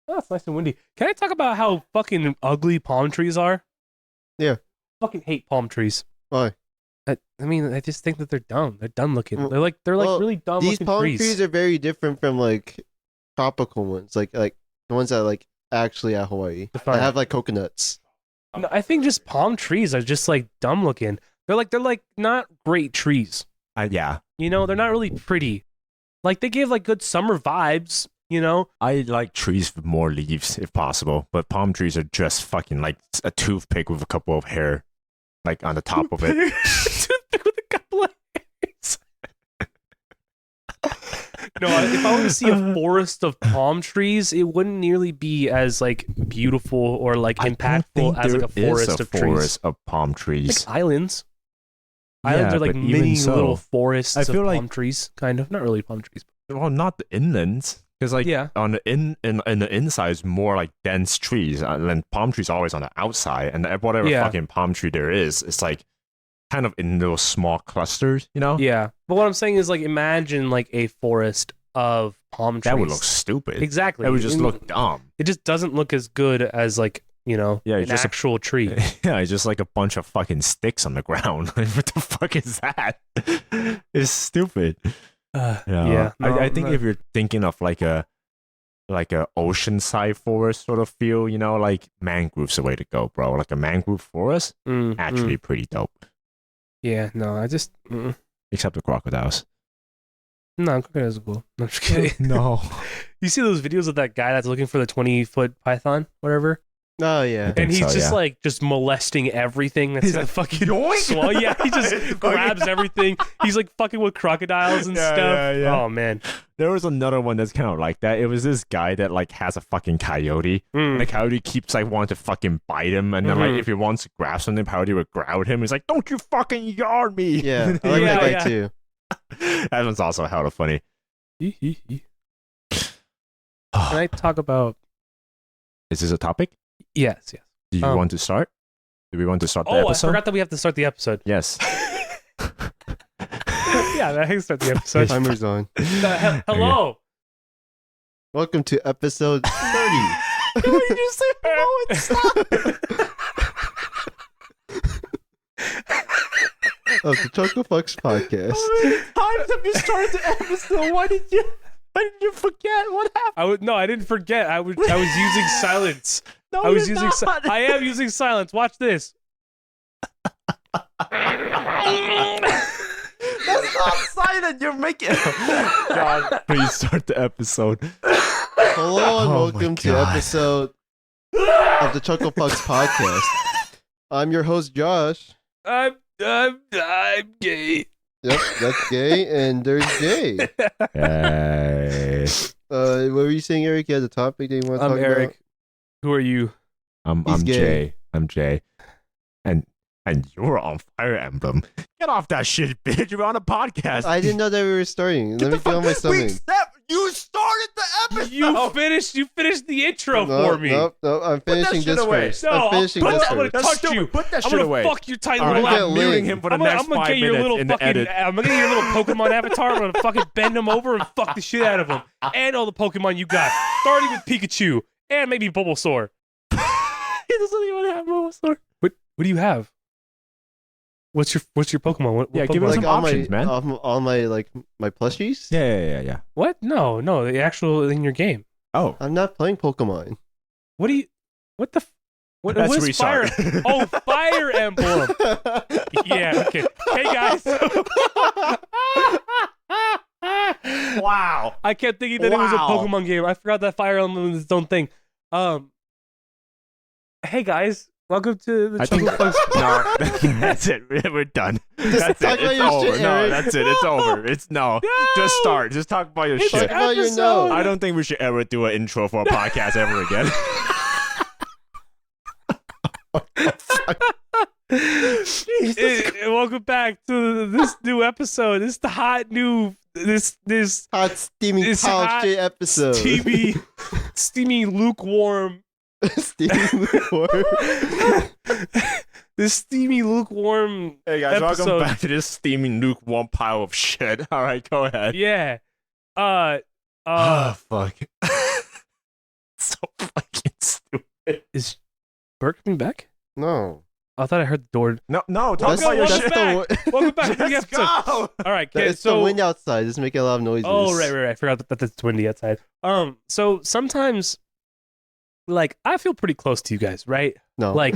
Oh, it's nice and windy. Can I talk about how fucking ugly palm trees are? Yeah. Fucking hate palm trees. Why? I mean, I just think that they're dumb. They're dumb looking. Well- They're like well, really dumb These looking palm trees. trees are very different from like tropical ones, like the ones that like actually at Hawaii. Define. They have like coconuts. No, I think just palm trees are just like dumb looking. They're like not great trees. Yeah. You know, they're not really pretty. Like they give like good summer vibes. You know, I like trees with more leaves if possible, but palm trees are just fucking like a toothpick with a couple of hair, like on the top of it. Toothpick with a couple of hairs. No, if I were to see a forest of palm trees, it wouldn't nearly be as like beautiful or like impactful as like a forest of trees. Of palm trees. Like islands. Islands Yeah, are like but even mini so, little forests I of feel like- palm trees, kind of. Not really palm trees. Well, not the inlands, because like Yeah. on the in the inside is more like dense trees, and then palm trees always on the outside, and whatever Yeah. fucking palm tree there is, it's like kind of in those small clusters, you know? Yeah. But what I'm saying is like imagine like a forest of palm trees. That would look stupid. Exactly. It would just And look dumb. It just doesn't look as good as like, you know, Yeah, an just a- actual tree. Yeah, it's just like a bunch of fucking sticks on the ground. What the fuck is that? It's stupid. Yeah. No, I think no. if you're thinking of like a oceanside forest sort of feel, you know, like mangrove's the way to go, bro. Like a mangrove forest, actually pretty dope. Yeah, no, I just Except the crocodiles. no, crocodiles are cool. No, I'm just kidding. No. You see those videos of that guy that's looking for the 20-foot python, whatever, Oh yeah. think and he's so, just yeah. like just molesting everything that's He's in the like, fucking "Yoink!" swamp. Yeah, he just grabs everything. He's like fucking with crocodiles and Yeah, stuff. yeah, yeah. Oh man. There was another one that's kind of like that. It was this guy that like has a fucking coyote. And the coyote keeps like wanting to fucking bite him, and then like Mhm. if he wants to grab something, the coyote would growl him. He's like, "Don't you fucking yard me!" Yeah, I like Yeah, that guy yeah. too. That one's also hella funny. Can I talk about? Is this a topic? Yes. Do you want to start? Do we want to start the Oh, I episode? forgot that we have to start the episode. Yes. Yeah, I can start the episode. Timer's on. Hello. Welcome to episode 30 Why did you say hello and stop? of the Chucklefux podcast. How many times have you started the episode? Why did you forget? What happened? I didn't forget. I was using silence. No, I was you're using. not. I am using silence. Watch this. That's not silent. You're making. God, please start the episode. Hello and Oh my welcome to God. episode of the Chucklefux podcast. I'm your host Josh. I'm gay. Yep, that's gay, and there's Jay. Hey. What were you saying, Eric? You had a topic that you want to I'm talk Eric. Who are you? I'm He's gay. Jay. I'm Jay. And you're on Fire Emblem. Get off that shit, bitch. You're on a podcast. about? I didn't know that we were starting. Let me get on my stomach. You started the episode. You finished the intro for me. Nope. I'm finishing shit this away. first. No, I'm finishing put this that- I'm gonna first. touch stupid. you. Put that I'm shit gonna away. fuck your tiny All little. right, get I'm lit. muting him for the I'm gonna next 5 get your minutes little in the fucking. edit. I'm gonna get your little Pokemon avatar. I'm gonna fucking bend him over and fuck the shit out of him, and all the Pokemon you got, starting with Pikachu and maybe Bulbasaur. He doesn't even have Bulbasaur. What do you have? What's your Pokemon? What Yeah, Pokemon? give us some all options, my, man. all my like my plushies. Yeah. What? No, the actual in your game. Oh, I'm not playing Pokemon. What do you? What the? What that's what where is we Fire? start. Oh, Fire Emblem. Yeah. Okay. Hey guys. wow. I kept thinking that it was a Wow. Pokemon game. I forgot that Fire Emblem is its own thing. Hey guys, welcome to the I think Chucklefux. no, that's it. We're done. That's talk it. about It's your over. shit, No, Eric. that's it. It's over. It's no. Just start. Just talk about your It's shit. Talk about your episode. nose. I don't think we should ever do an intro for a podcast ever again. Welcome back to this new episode. This is the hot new this Hot steaming It's pile hot, shit episode. steamy lukewarm. Steaming lukewarm. This steamy lukewarm. Hey guys, Episode. welcome back to this steaming lukewarm pile of shit. All right, go ahead. Yeah. Oh fuck. So Is Bert coming back? No. I thought I heard the door. No, talk Welcome, about your welcome shit. back. Welcome back to the Let's episode. go. All right, It's so the wind outside. It's making a lot of noises. oh right. I forgot that it's windy outside. So sometimes, like, I feel pretty close to you guys, right? No. Like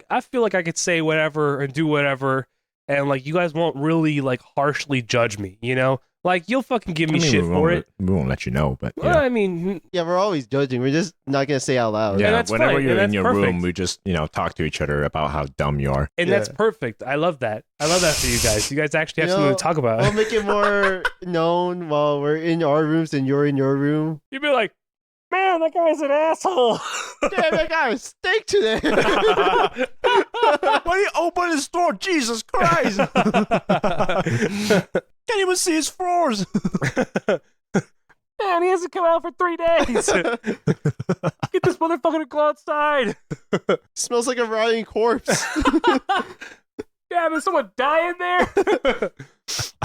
I feel like I could say whatever and do whatever, and like you guys won't really like harshly judge me, you know? Like you'll fucking give me shit for it. We won't let you know, but Well, I mean, Yeah, we're always judging. We're just not gonna say out loud. yeah, that's whenever fine, you're and in that's your perfect. room, we just talk to each other about how dumb you are. and that's perfect. I love that. I love that for you guys. You guys actually have You something know, to talk about. We'll make it more known while we're in our rooms and you're in your room. You'd be like, man, that guy's an asshole. Damn, I got a steak today. Why do you open his door? Jesus Christ! Can't even see his floors. Man, he hasn't come out for 3 days. Get this motherfucker to go outside. Smells like a rotting corpse. Damn, is someone dying there?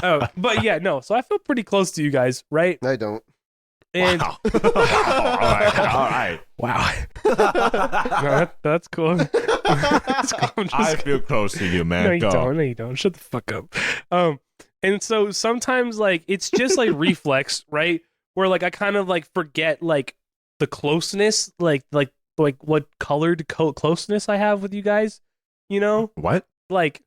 Oh, but yeah, no. So I feel pretty close to you guys, right? I don't. And Wow. all right. wow. No, that's cool. That's cool. I'm just I feel close to you, man. No, you Go. don't. No, you don't. Shut the fuck up. And so sometimes like it's just like reflex, right? Where like I kind of like forget like the closeness, like what colored closeness I have with you guys, you know? What? Like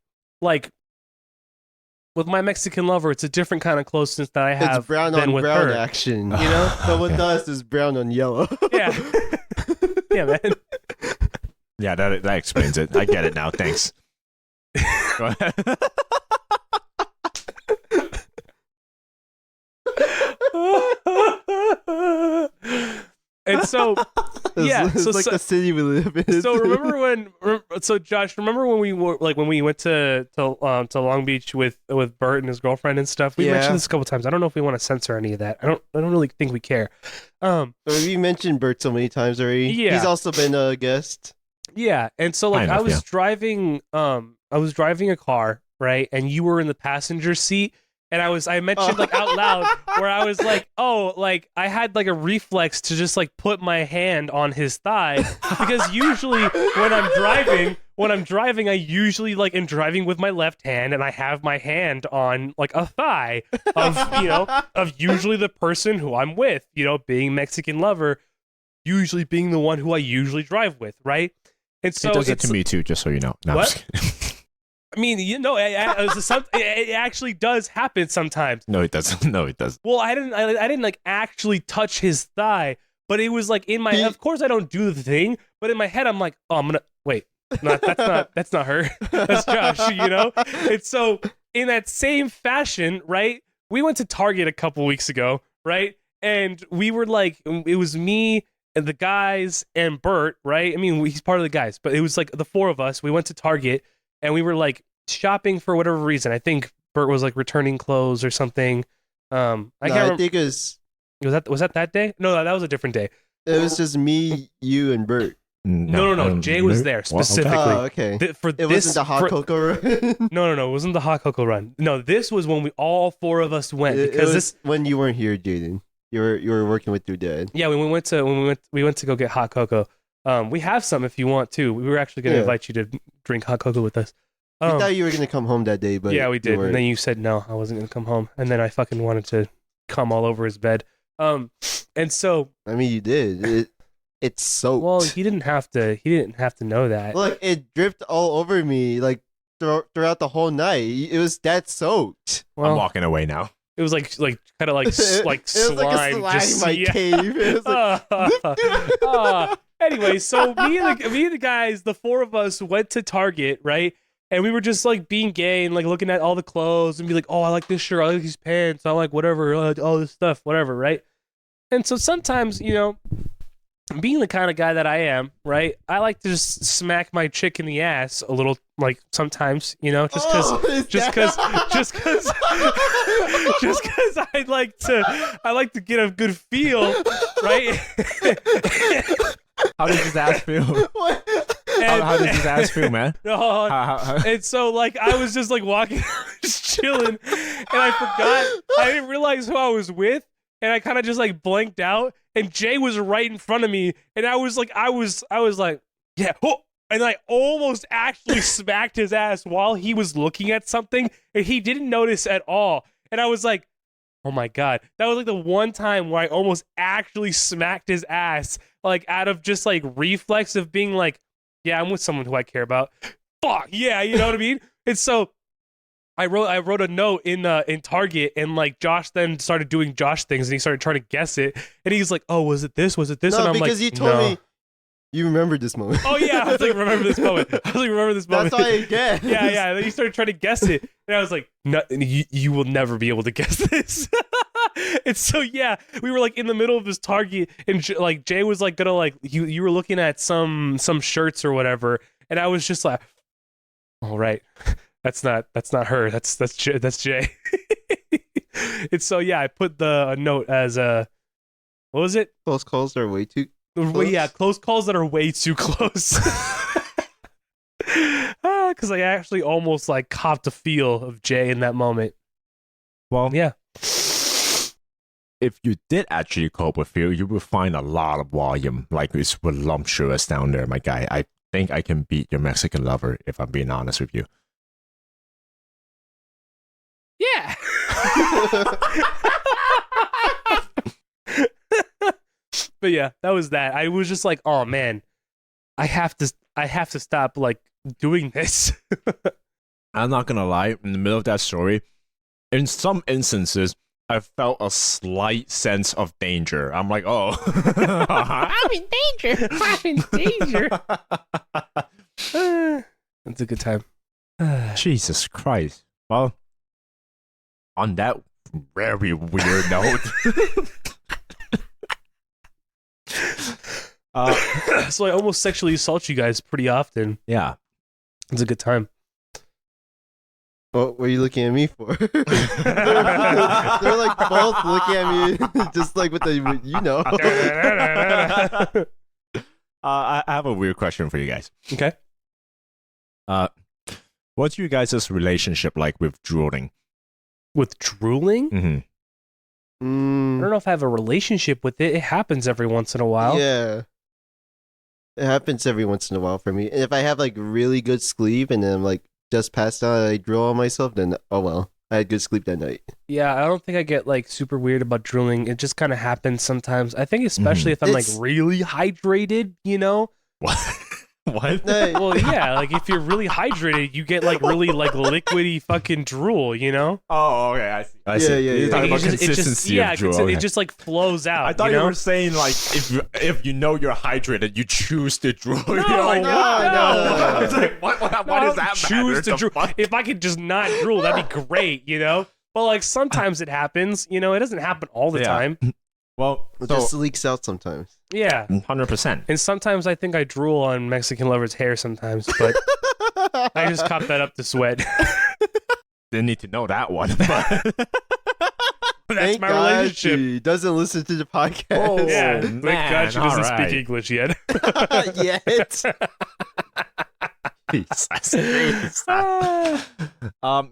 with my Mexican lover, it's a different kind of closeness that I have It's brown than on with brown her. action. You know? But with us, it's brown on yellow. Yeah. Yeah, man. Yeah, that explains it. I get it now. Thanks. Go ahead. And so yeah, It's so like the city we live in. so remember so Josh, remember when we were like when we went to Long Beach with Bert and his girlfriend and stuff? We Yeah. mentioned this a couple times. I don't know if we want to censor any of that. I don't really think we care. We mentioned Bert so many times already. Yeah. He's also been a guest. Yeah, and so like Kind of, I was yeah. driving a car, right? And you were in the passenger seat. And I mentioned like out loud where I was like, oh, like I had like a reflex to just like put my hand on his thigh because usually when I'm driving, I usually like am driving with my left hand and I have my hand on like a thigh of usually the person who I'm with, being Mexican lover, usually being the one who I usually drive with, right? And so It does it to me too, just so you know. No, I'm What? just kidding. I mean, it actually does happen sometimes. No, it doesn't. No, it doesn't. Well, I didn't like actually touch his thigh, but it was like in my. Of course, I don't do the thing, but in my head, I'm like, oh, I'm gonna wait. No, that's not her. That's Josh. And so in that same fashion, right? We went to Target a couple weeks ago, right? And we were like, it was me and the guys and Bert, right? I mean, he's part of the guys, but it was like the four of us. We went to Target. And we were like shopping for whatever reason. I think Bert was like returning clothes or something. I can't remember. I think it was Was that day? No, that was a different day. it was just me, you, and Bert. No. Jay was there specifically. Oh, okay. It wasn't the hot cocoa run. No. It wasn't the hot cocoa run. No, this was when we all four of us went It because was when you weren't here, Jaden. You were working with your dad. Yeah, when we went to go get hot cocoa. We have some if you want to. We were actually going to invite you to drink hot cocoa with us. We thought you were gonna come home that day, but yeah, we did. you weren't. And then you said no, I wasn't gonna come home. And then I fucking wanted to come all over his bed. And so I mean, you did. It's soaked. well, he didn't have to know that. Look, it dripped all over me like throughout the whole night. It was that soaked. I'm Well, walking away now. it was like kind of like like It was slime. like a slime just in my cave. It was like, Anyway, so me and the guys, the four of us went to Target, right? And we were just like being gay and like looking at all the clothes and be like, oh, I like this shirt, I like these pants, I like whatever, all this stuff, whatever, right? And so sometimes, being the kind of guy that I am, right? I like to just smack my chick in the ass a little, like sometimes, just because I like to get a good feel, right? How does his ass feel? what? How does his ass feel, man? No, How- and so like I was just like walking, just chilling, and I forgot. I didn't realize who I was with, and I kind of just like blanked out, and Jay was right in front of me, and I was like, yeah, oh, and I almost actually smacked his ass while he was looking at something, and he didn't notice at all, and I was like, oh my God, that was like the one time where I almost actually smacked his ass, like out of just like reflex of being like, yeah, I'm with someone who I care about. Fuck yeah, you know what I mean? And so I wrote a note in Target, and like Josh then started doing Josh things, and he started trying to guess it, and he's like, oh, was it this? Was it this? No, and I'm because like, you told no. me you remembered this moment. Oh yeah, I was like, remember this moment. That's why I guess. Yeah. Then you started trying to guess it, and I was like, no, you will never be able to guess this. And so yeah, we were like in the middle of this Target, and like Jay was like gonna like you were looking at some shirts or whatever, and I was just like, all right, that's not her, that's Jay. And so yeah, I put a note as what was it? Close calls are way too. Well, yeah, close calls that are way too close. Because I actually almost like copped a feel of Jay in that moment. Well, Yeah. if you did actually cope with feel, you will find a lot of volume. Like it's voluptuous down there, my guy. I think I can beat your Mexican lover, if I'm being honest with you. Yeah. But yeah, that was that. I was just like, oh man, I have to stop like doing this. I'm not gonna lie, in the middle of that story, in some instances, I felt a slight sense of danger. I'm like, oh, I'm in danger. I'm in danger. That's a good time. Jesus Christ. Well, on that very weird note. So I almost sexually assault you guys pretty often. Yeah. It's a good time. What were you looking at me for? they're like both looking at me, just like with the, you know. I have a weird question for you guys. Okay. What's your guys' relationship like with drooling? With drooling? Mm-hmm. I don't know if I have a relationship with it. It happens every once in a while. Yeah. It happens every once in a while for me. And if I have like really good sleep and then I'm like just passed out and I drool on myself, then oh well. I had good sleep that night. Yeah, I don't think I get like super weird about drooling. It just kind of happens sometimes. I think especially if I'm like really hydrated, you know? What? What? Well, yeah, like if you're really hydrated, you get like really like liquidy fucking drool, you know? Oh, okay, I see. I see. Yeah, You're talking Like, about consistency of drool. Okay. it just like flows out. I thought you you know? were saying like if you know you're hydrated, you choose to drool. No, You're like, no. I was like, what No, does that choose matter? to The drool. fuck? If I could just not drool, that'd be great, you know? But like sometimes it happens, you know, it doesn't happen all the Yeah. time. Well, It just leaks out sometimes. Yeah. 100%. And sometimes I think I drool on Mexican lover's hair sometimes, but I just cop that up to sweat. Didn't need to know that one. But That's Thank my God relationship. she doesn't listen to the podcast. Oh, Yeah, man, thank God she doesn't alright. speak English yet. Yet. Jesus.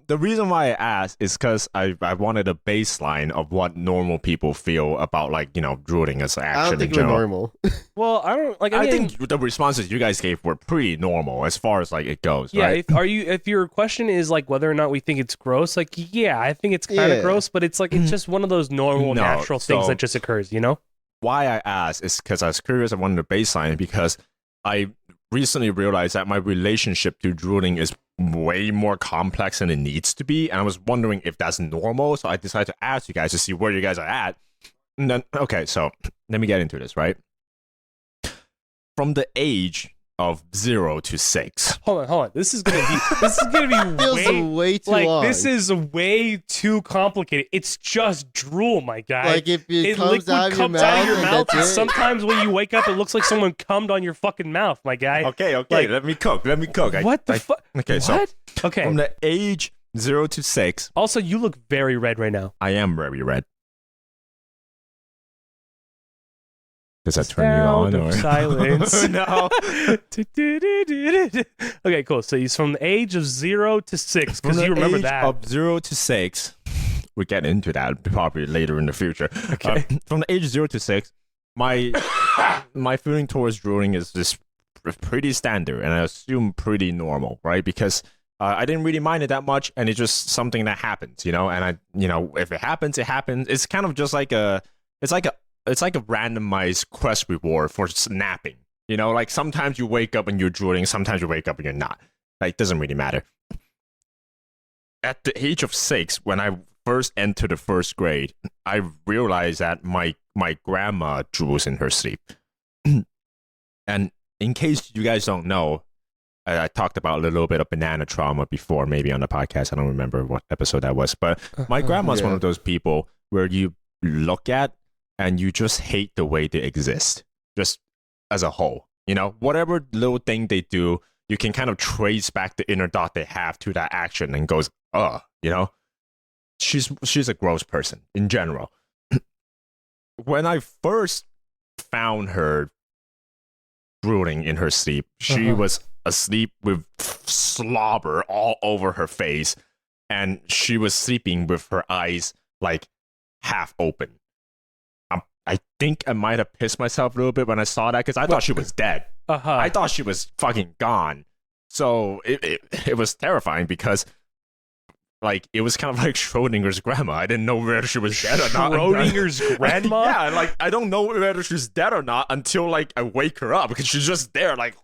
The reason why I asked is because I wanted a baseline of what normal people feel about like, you know, drooling as an I action don't think in we're general. normal. Well, I don't like. I mean, think the responses you guys gave were pretty normal as far as like it goes. yeah. Right? If your question is like whether or not we think it's gross, like yeah, I think it's kind of Yeah. gross, but it's like it's just one of those normal, No, natural things so- that just occurs, you know? Why I asked is because I was curious. I wanted a baseline because I recently realized that my relationship to drooling is way more complex than it needs to be, and I was wondering if that's normal. So I decided to ask you guys to see where you guys are at. And then, okay, so let me get into this. Right, from the age of 0 to 6. Hold on. This is gonna be Feels way way too like long. this is way too complicated. It's just drool, my guy. like if it comes liquid out of your comes out of your and mouth, that's and it. sometimes when you wake up, it looks like someone cummed on your fucking mouth, my guy. Okay, Like- let me cook. What the fuck? Okay, so What? Okay. from the age 0 to 6, Also, you look very red right now. I am very red. Does that turn you on? Sound of Or? silence. No. Okay, cool. So he's from the age of 0 to 6 From because the you remember age that. of 0 to 6, we'll get into that probably later in the future. Okay. From the age 0 to 6, my my feeling towards drooling is just pretty standard, and I assume pretty normal, right? Because I didn't really mind it that much, and it's just something that happens, And I, if it happens, it happens. It's kind of just like it's like a randomized quest reward for snapping. Like sometimes you wake up and you're drooling, sometimes you wake up and you're not. Like, it doesn't really matter. At the age of 6, when I first entered the first grade, I realized that my grandma drools in her sleep. And in case you guys don't know, I talked about a little bit of banana trauma before, maybe on the podcast. I don't remember what episode that was. But my grandma's one of those people where you look at and you just hate the way they exist, just as a whole. Whatever little thing they do, you can kind of trace back the inner thought they have to that action and goes, she's a gross person in general. When I first found her drooling in her sleep, she was asleep with slobber all over her face, and she was sleeping with her eyes like half open. I think I might have pissed myself a little bit when I saw that, because I thought she was dead. I thought she was fucking gone. So it was terrifying, because like it was kind of like Schrodinger's grandma. I didn't know whether she was dead or not. Schrodinger's grandma? Yeah, like I don't know whether she's dead or not until like I wake her up, because she's just there, like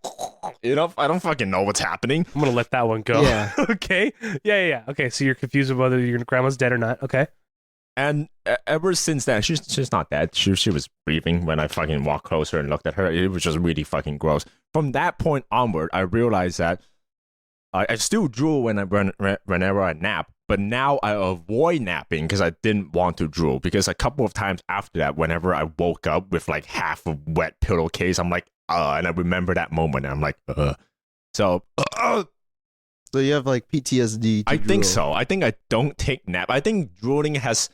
I don't fucking know what's happening. I'm gonna let that one go. Yeah. Okay. Yeah. Okay, so you're confused with whether your grandma's dead or not. Okay. And ever since then, she's not dead. She was breathing when I fucking walked closer and looked at her. It was just really fucking gross. From that point onward, I realized that I still drool whenever I nap, but now I avoid napping because I didn't want to drool. Because a couple of times after that, whenever I woke up with like half a wet pillowcase, I'm like, and I remember that moment, and I'm like, So you have like PTSD. I think so. I think I don't take nap. I think drooling has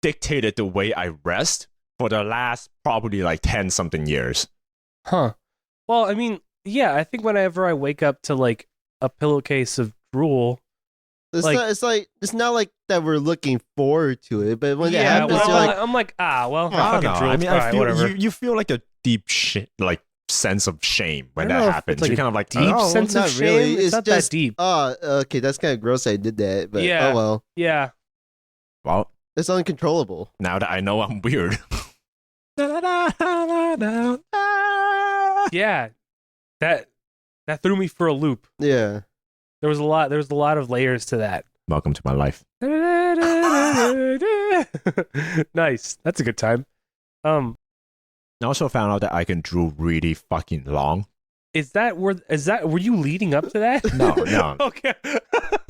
dictated the way I rest for the last probably like 10 something years. Huh. Well, I mean, yeah, I think whenever I wake up to like a pillowcase of drool, it's not like that we're looking forward to it, but when it happens, well, you're like, I'm like, well, I don't know. drool. I mean, I feel whatever. You feel like a deep like sense of shame when that happens. Like you're kind of like, deep sense of not shame. really. It's not just that deep. Okay, that's kind of gross. I did that, but Yeah. oh well. Yeah. Well, It's uncontrollable. now that I know I'm weird. Yeah. That threw me for a loop. Yeah. There was a lot of layers to that. Welcome to my life. Nice. That's a good time. I also found out that I can drool really fucking long. Were you leading up to that? No. Okay.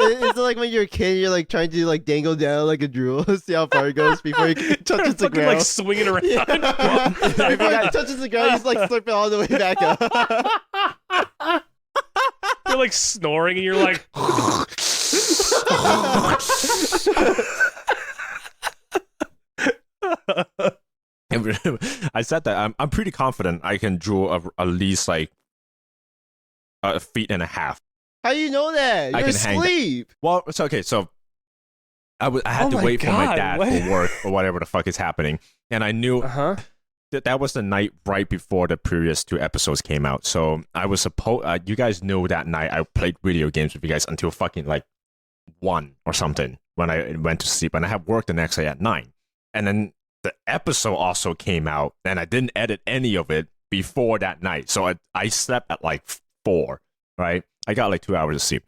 It's like when you're a kid, you're like trying to like dangle down like a drool, see how far it goes before it touches the Fucking ground. like swinging around. Yeah. Before it touches the ground, he's like slurping all the way back up. You're like snoring and you're like I said that I'm pretty confident I can drool at least like a feet and a half. How do you know that? I You're can hang asleep. Well, it's okay. So I had to my wait for my God, dad what? for work or whatever the fuck is happening, and I knew that was the night right before the previous 2 episodes came out. So I was supposed. You guys know that night I played video games with you guys until fucking like 1 or something when I went to sleep, and I had work the next day at 9, and then the episode also came out, and I didn't edit any of it before that night. So I slept at like 4, right? I got like 2 hours of sleep.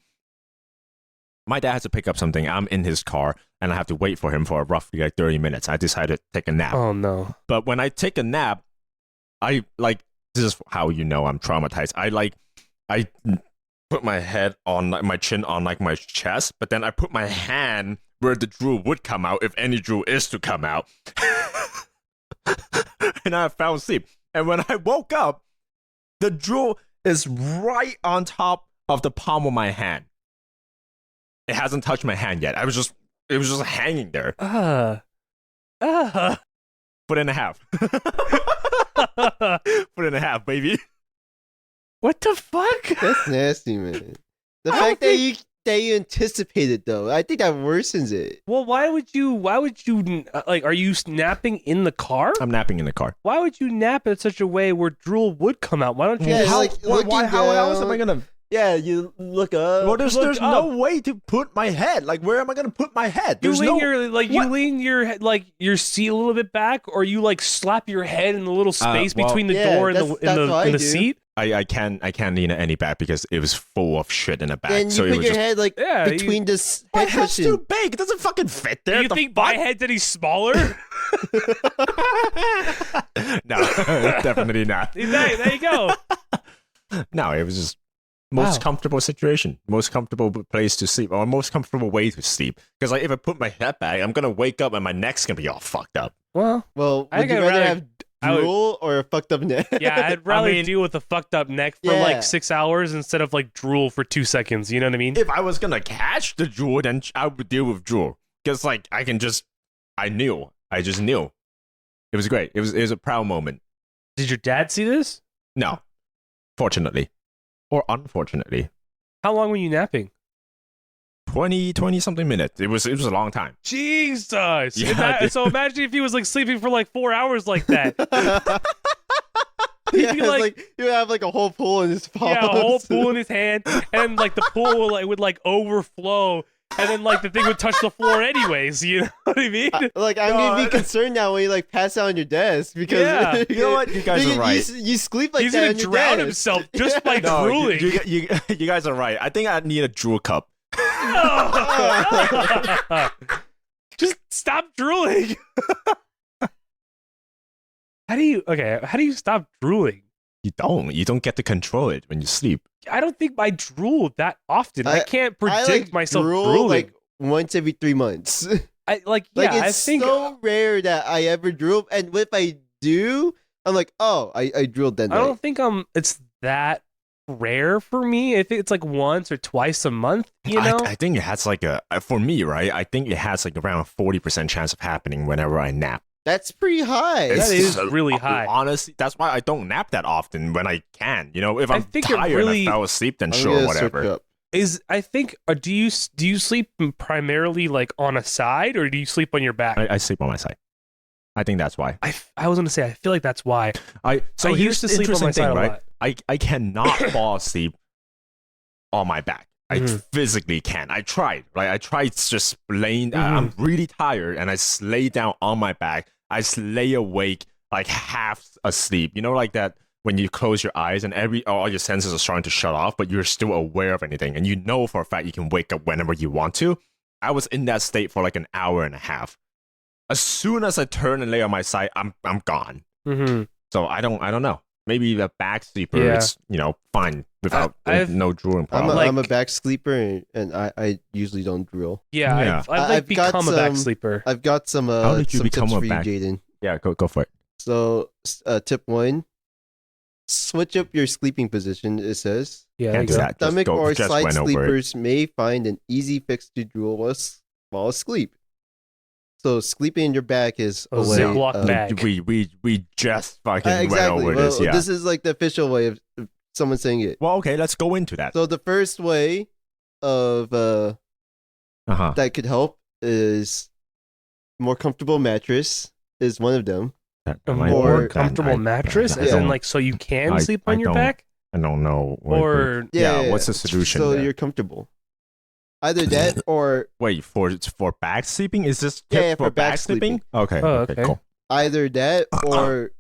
My dad has to pick up something. I'm in his car, and I have to wait for him for roughly like 30 minutes. I decided to take a nap. oh no. But when I take a nap, I like, this is how you know I'm traumatized. I put my head on like my chin on like my chest, but then I put my hand where the drool would come out if any drool is to come out. And I fell asleep. And when I woke up, the drool is right on top of the palm of my hand. It hasn't touched my hand yet. It was just hanging there. Foot and a half. Foot and a half, baby. What the fuck? That's nasty, man. The fact that that you anticipate it though. I think that worsens it. Well, why would you like? Are you napping in the car? I'm napping in the car. Why would you nap in such a way where drool would come out? Why don't you? Yeah, just, like looking how else down. am I gonna? Yeah, you look up. Well, there's Look no way to put my head. Like, where am I gonna put my head? you There's lean no. your you lean your head, like your seat a little bit back, or you like slap your head in the little space well, between the yeah, door and that's the what I do. seat. I can't lean it any back because it was full of shit in the back. Then you so it put was your just. head like Yeah, between this My head head's cushion. too big. It doesn't fucking fit there. Do you The think fuck? my head's any smaller? No, definitely not. There you go. No, it was just most Wow. comfortable situation, most comfortable place to sleep, or most comfortable way to sleep. Because like, if I put my head back, I'm gonna wake up and my neck's gonna be all fucked up. Well, Well, I would think you I'd rather rather- have I would- drool or a fucked up neck? yeah, I'd rather mean- deal with a fucked up neck for Yeah. like 6 hours instead of like drool for 2 seconds. You know what I mean? If I was gonna catch the drool, then I would deal with drool. Because like I just knew. It was great. It was a proud moment. Did your dad see this? No, fortunately, or unfortunately, How long were you napping? 20 something minutes. It was a long time. Jesus. Yeah, dude. So imagine if he was like sleeping for like 4 hours like that. Yeah, be it's like- like you have like a whole pool in his palms. Yeah, a whole pool in his hand, and like the pool would like overflow, and then like the thing would touch the floor anyways. You know what I mean? Like I'm gonna be concerned now when you like pass out on your desk because Yeah. You know what? You guys are right. You sleep like He's that gonna on your drown desk. himself just Yeah. by No, drooling. you guys are right. I think I need a drool cup. Just stop drooling. How do you stop drooling? You don't get to control it when you sleep. I don't think I drool that often. I can't predict like, myself drool, drooling. like once every 3 months. I Like I it's think so rare that I ever drool, and if I do, I'm like, oh, I drooled that I night. don't think it's that rare for me. I think it's like once or twice a month, you know? I think it has like for me, right? I think it has like around 40% chance of happening whenever I nap. That's pretty high. That is so- really high. Honestly, that's why I don't nap that often when I can. You know, if I I'm think it tired really- and I fell asleep, then I'm sure, gonna search whatever. it up. Do you sleep primarily like on a side, or do you sleep on your back? I sleep on my side. I think that's why. I was gonna say I feel like that's why. So I here's used to the sleep on interesting my thing, side a right? lot. I cannot fall asleep on my back. I Mhm. physically can. I tried, right? I tried just laying. Mhm. I'm really tired, and I lay down on my back. I lay awake, like half asleep. You know, like that when you close your eyes and all your senses are starting to shut off, but you're still aware of anything, and you know for a fact you can wake up whenever you want to. I was in that state for like an hour and a half. As soon as I turn and lay on my side, I'm gone. Mm-hmm. So I don't know. Maybe the back sleeper Yeah. is fine without I've- no drooling I'm problem. I'm a back sleeper, and I usually don't drool. Yeah, Yeah. I've like I've got become a back some- sleeper. I've got some How did you some become tips a for you, back- Jaden. Yeah, go for it. So, tip 1, switch up your sleeping position. It says Yeah, Can't do exactly. that. stomach Just or just side went over it. sleepers may find an easy fix to drool while asleep. So sleeping in your back is A a way. Ziploc of- bag. We just fucking Exactly. went over Well, this. Yeah. This is like the official way of someone saying it. Well, okay, let's go into that. So the first way of Uh-huh. that could help is more comfortable mattress is one of them. A Or- more I- comfortable mattress, I as in don't- like so you can I- sleep on I your don't- back, I don't know. or Yeah, what's the solution So there? you're comfortable. Either that or Wait, for back sleeping? Is this Yeah, tip yeah, for back sleeping? Okay, Oh, okay, okay. cool. either that or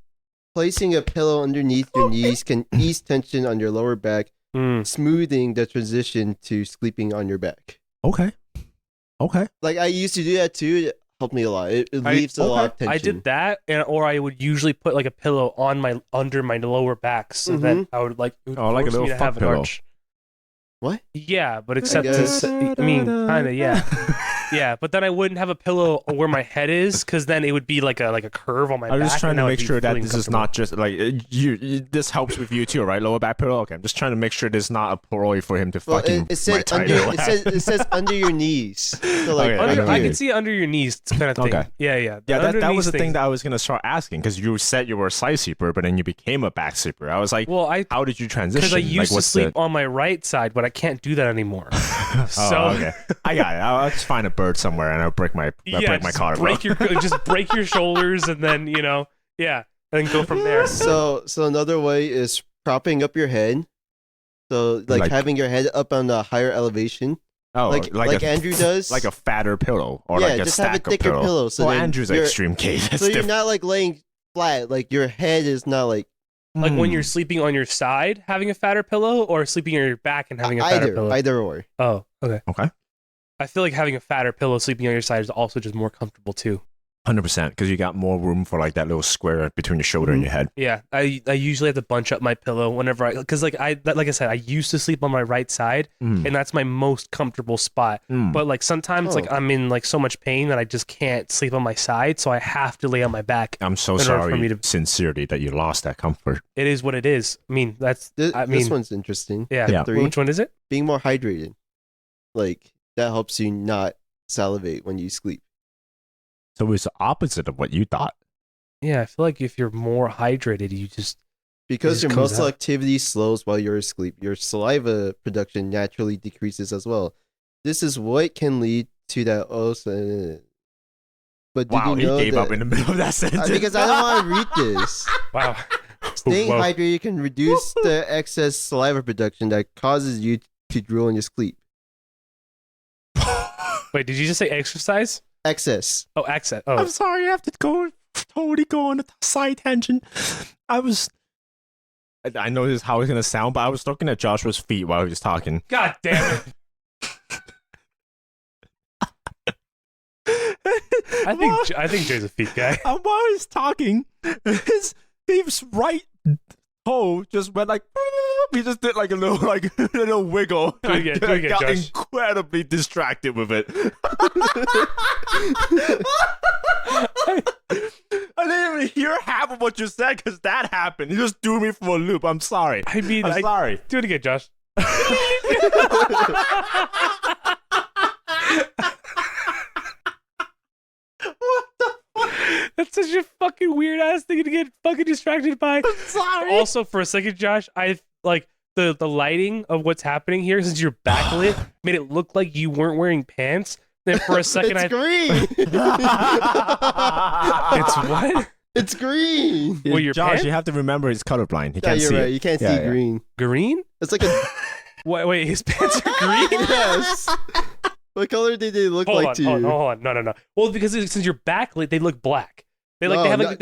placing a pillow underneath your knees can ease tension on your lower back, Mm. smoothing the transition to sleeping on your back. Okay. Okay. Like I used to do that too. It helped me a lot. It I- leaves a lot of tension. I did that, or I would usually put like a pillow on under my lower back, so that Mhm. I would like it would Oh, like a force little me to fuck have an pillow. arch. What? Yeah, but except guess. I mean, kind of, yeah. Yeah, but then I wouldn't have a pillow where my head is, because then it would be like a curve on my back. I'm just trying and to that would make be sure that feeling this is comfortable. not just like this helps with you too, right? Lower back pillow. Okay, I'm just trying to make sure there's not a ploy for him to Well, fucking. it says my under. title. It says under your knees. So like Okay, right Under, I here. can see under your knees kind of thing. Okay. Yeah. Yeah, The that was underneath the thing thing- that I was gonna start asking because you said you were a side sleeper, but then you became a back sleeper. I was like, Well, how did you transition? because I Like, used to what's sleep on my right side, but I can't do that anymore. So okay. I got it. I'll just find a bird somewhere and I'll break my collarbone. Just break your shoulders and then and then go from there. So another way is propping up your head. So like having your head up on a higher elevation. Oh, like Andrew does, like a fatter pillow, or like a just stack have a thicker of pillow. So Andrew's an extreme case. So you're not like laying flat. Like your head is not like when you're sleeping on your side, having a fatter pillow, or sleeping on your back and having a fatter pillow. Either or. Oh, okay. Okay. I feel like having a fatter pillow sleeping on your side is also just more comfortable too. 100%, because you got more room for like that little square between your shoulder and your head. Yeah, I usually have to bunch up my pillow whenever because like I said, I used to sleep on my right side, and that's my most comfortable spot. But like sometimes like I'm in like so much pain that I just can't sleep on my side, so I have to lay on my back. I'm so sorry, sincerely, that you lost that comfort. It is what it is. I mean, this one's interesting. Yeah. Which one is it? Being more hydrated. Like that helps you not salivate when you sleep. So it's the opposite of what you thought. Yeah, I feel like if you're more hydrated, you just... Because your muscle activity slows while you're asleep, your saliva production naturally decreases as well. This is what can lead to that also... But did you know he gave up in the middle of that sentence. Because I don't want to read this. Wow. Staying hydrated can reduce the excess saliva production that causes you to drool in your sleep. Wait, did you just say exercise? Excess. Oh, excess. Oh. I'm sorry, I have to totally go on a side tangent. I know this is how it's going to sound, but I was looking at Joshua's feet while he was talking. God damn it. I think Jay's a feet guy. And while he's talking, his right toe just went like... He just did like a little wiggle. Do it again, got Josh. incredibly distracted with it. I didn't even hear half of what you said because that happened. You just threw me for a loop. I'm sorry. I mean, I'm sorry. Do it again, Josh. What the fuck? That's such a fucking weird ass thing to get fucking distracted by. I'm sorry. Also, for a second, Josh, I like the lighting of what's happening here since you're backlit made it look like you weren't wearing pants. Then for a second, it's green. It's what? It's green. Well, your Josh, pants? you have to remember he's colorblind. He can't you're see right. it. You can't see green. Green? It's like a... Wait, his pants are green? Yes. What color did they look like to you? Hold on. No. Well, because since you're backlit, they look black. They have really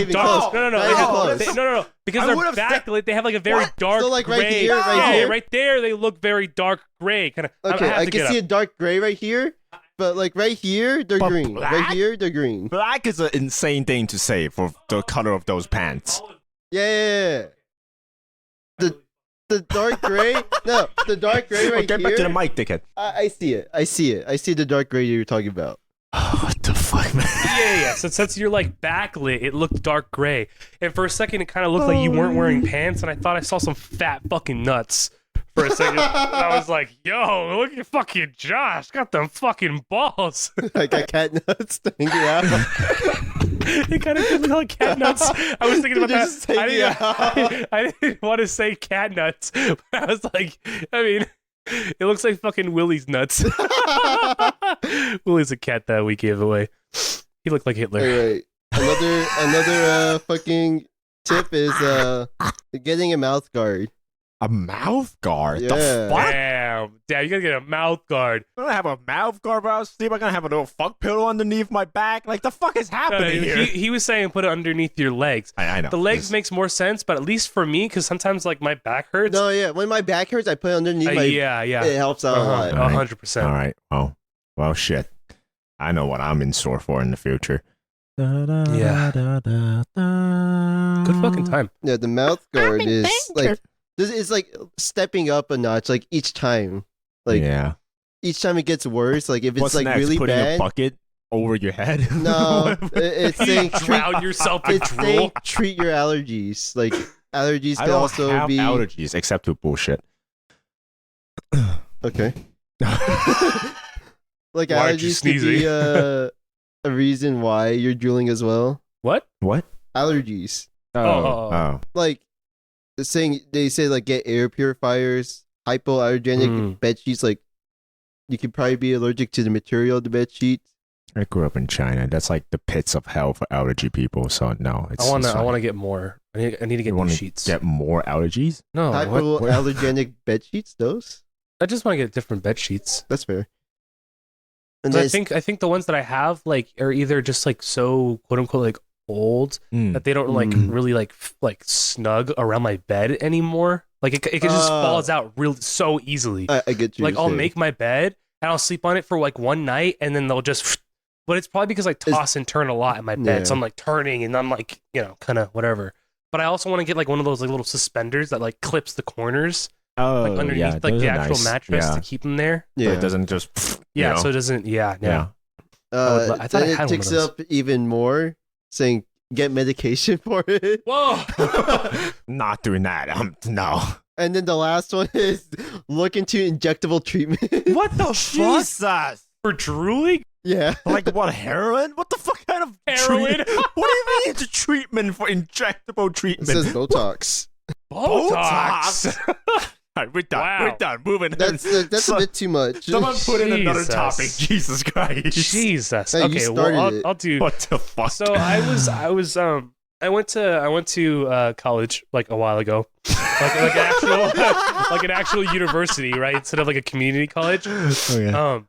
dark. No. Because they're backlit, they have like a very dark so like gray. right here, right there, they look very dark gray. Kind of. Okay, I can see a dark gray right here, but like right here, they're green. Black? Right here, they're green. Black is an insane thing to say for the color of those pants. Yeah. The dark gray. No, the dark gray right Get here. back to the mic, dickhead. I see it. I see the dark gray you're talking about. What the fuck, man? Yeah. So since you're like backlit, it looked dark gray, and for a second, it kind of looked like you weren't wearing pants, and I thought I saw some fat fucking nuts. For a second, and I was like, "Yo, look at fucking Josh, got them fucking balls." I got cat nuts hanging out. It kind of looked like cat nuts. I was thinking about that. I didn't want to say cat nuts, but I was like, I mean, it looks like fucking Willie's nuts. Willie's a cat that we gave away. He looked like Hitler. All right. Another fucking tip is getting a mouth guard. A mouth guard? Yeah. The fuck? Damn, you gotta get a mouth guard. I'm gonna have a mouth guard while I sleep. I'm gonna have a little fuck pillow underneath my back. Like, the fuck is happening here? He was saying put it underneath your legs. I know. The legs makes more sense, but at least for me, because sometimes like my back hurts. No, yeah. When my back hurts, I put it underneath my... Yeah. It helps out a lot. 100%. All right. Well, shit. I know what I'm in store for in the future. Yeah. Good fucking time. Yeah, the mouth guard is like... This is like stepping up a notch, like each time. Like, each time it gets worse. Like, if it's What's like next? really Putting bad... a bucket over your head? No, it's saying... Drown yourself in drool. Saying treat your allergies. Like, allergies can also have be... allergies, except to bullshit. Okay. Like, Why aren't you allergies could be a reason why you're drooling as well. What? Allergies. Oh. Like, they say like get air purifiers, hypoallergenic bed sheets, like You could probably be allergic to the material of the bed sheets. I grew up in China. That's like the pits of hell for allergy people. So no, it's. I want to get more. I need to get new sheets. Get more allergies? No, Hypoallergenic bed sheets. Those. I just want to get different bed sheets. That's fair. And I think the ones that I have like are either just like so quote unquote like old that they don't like really like snug around my bed anymore. Like it just falls out real so easily. I get you. Like I'll make my bed and I'll sleep on it for like one night and then they'll just. But it's probably because I toss and turn a lot in my bed, so I'm like turning and I'm like kind of whatever. But I also want to get like one of those like little suspenders that like clips the corners. Like underneath like the actual mattress to keep them there. Yeah, it doesn't just. So it doesn't. Yeah. I thought it ticks up even more, saying get medication for it. Whoa! Not doing that. No. And then the last one is look into injectable treatment. What the fuck? Jesus! For drooling? Yeah. Like what, heroin? What the fuck kind of heroin? What do you mean it's a treatment for injectable treatment? It says Botox. Botox? All right, we're done. Wow. We're done. Moving. That's a bit too much. Someone put in another topic. Jesus Christ. Jesus. Hey, okay, well I'll do. What the fuck? So I went to college like a while ago, like an actual university, right? Instead of like a community college. Oh, yeah.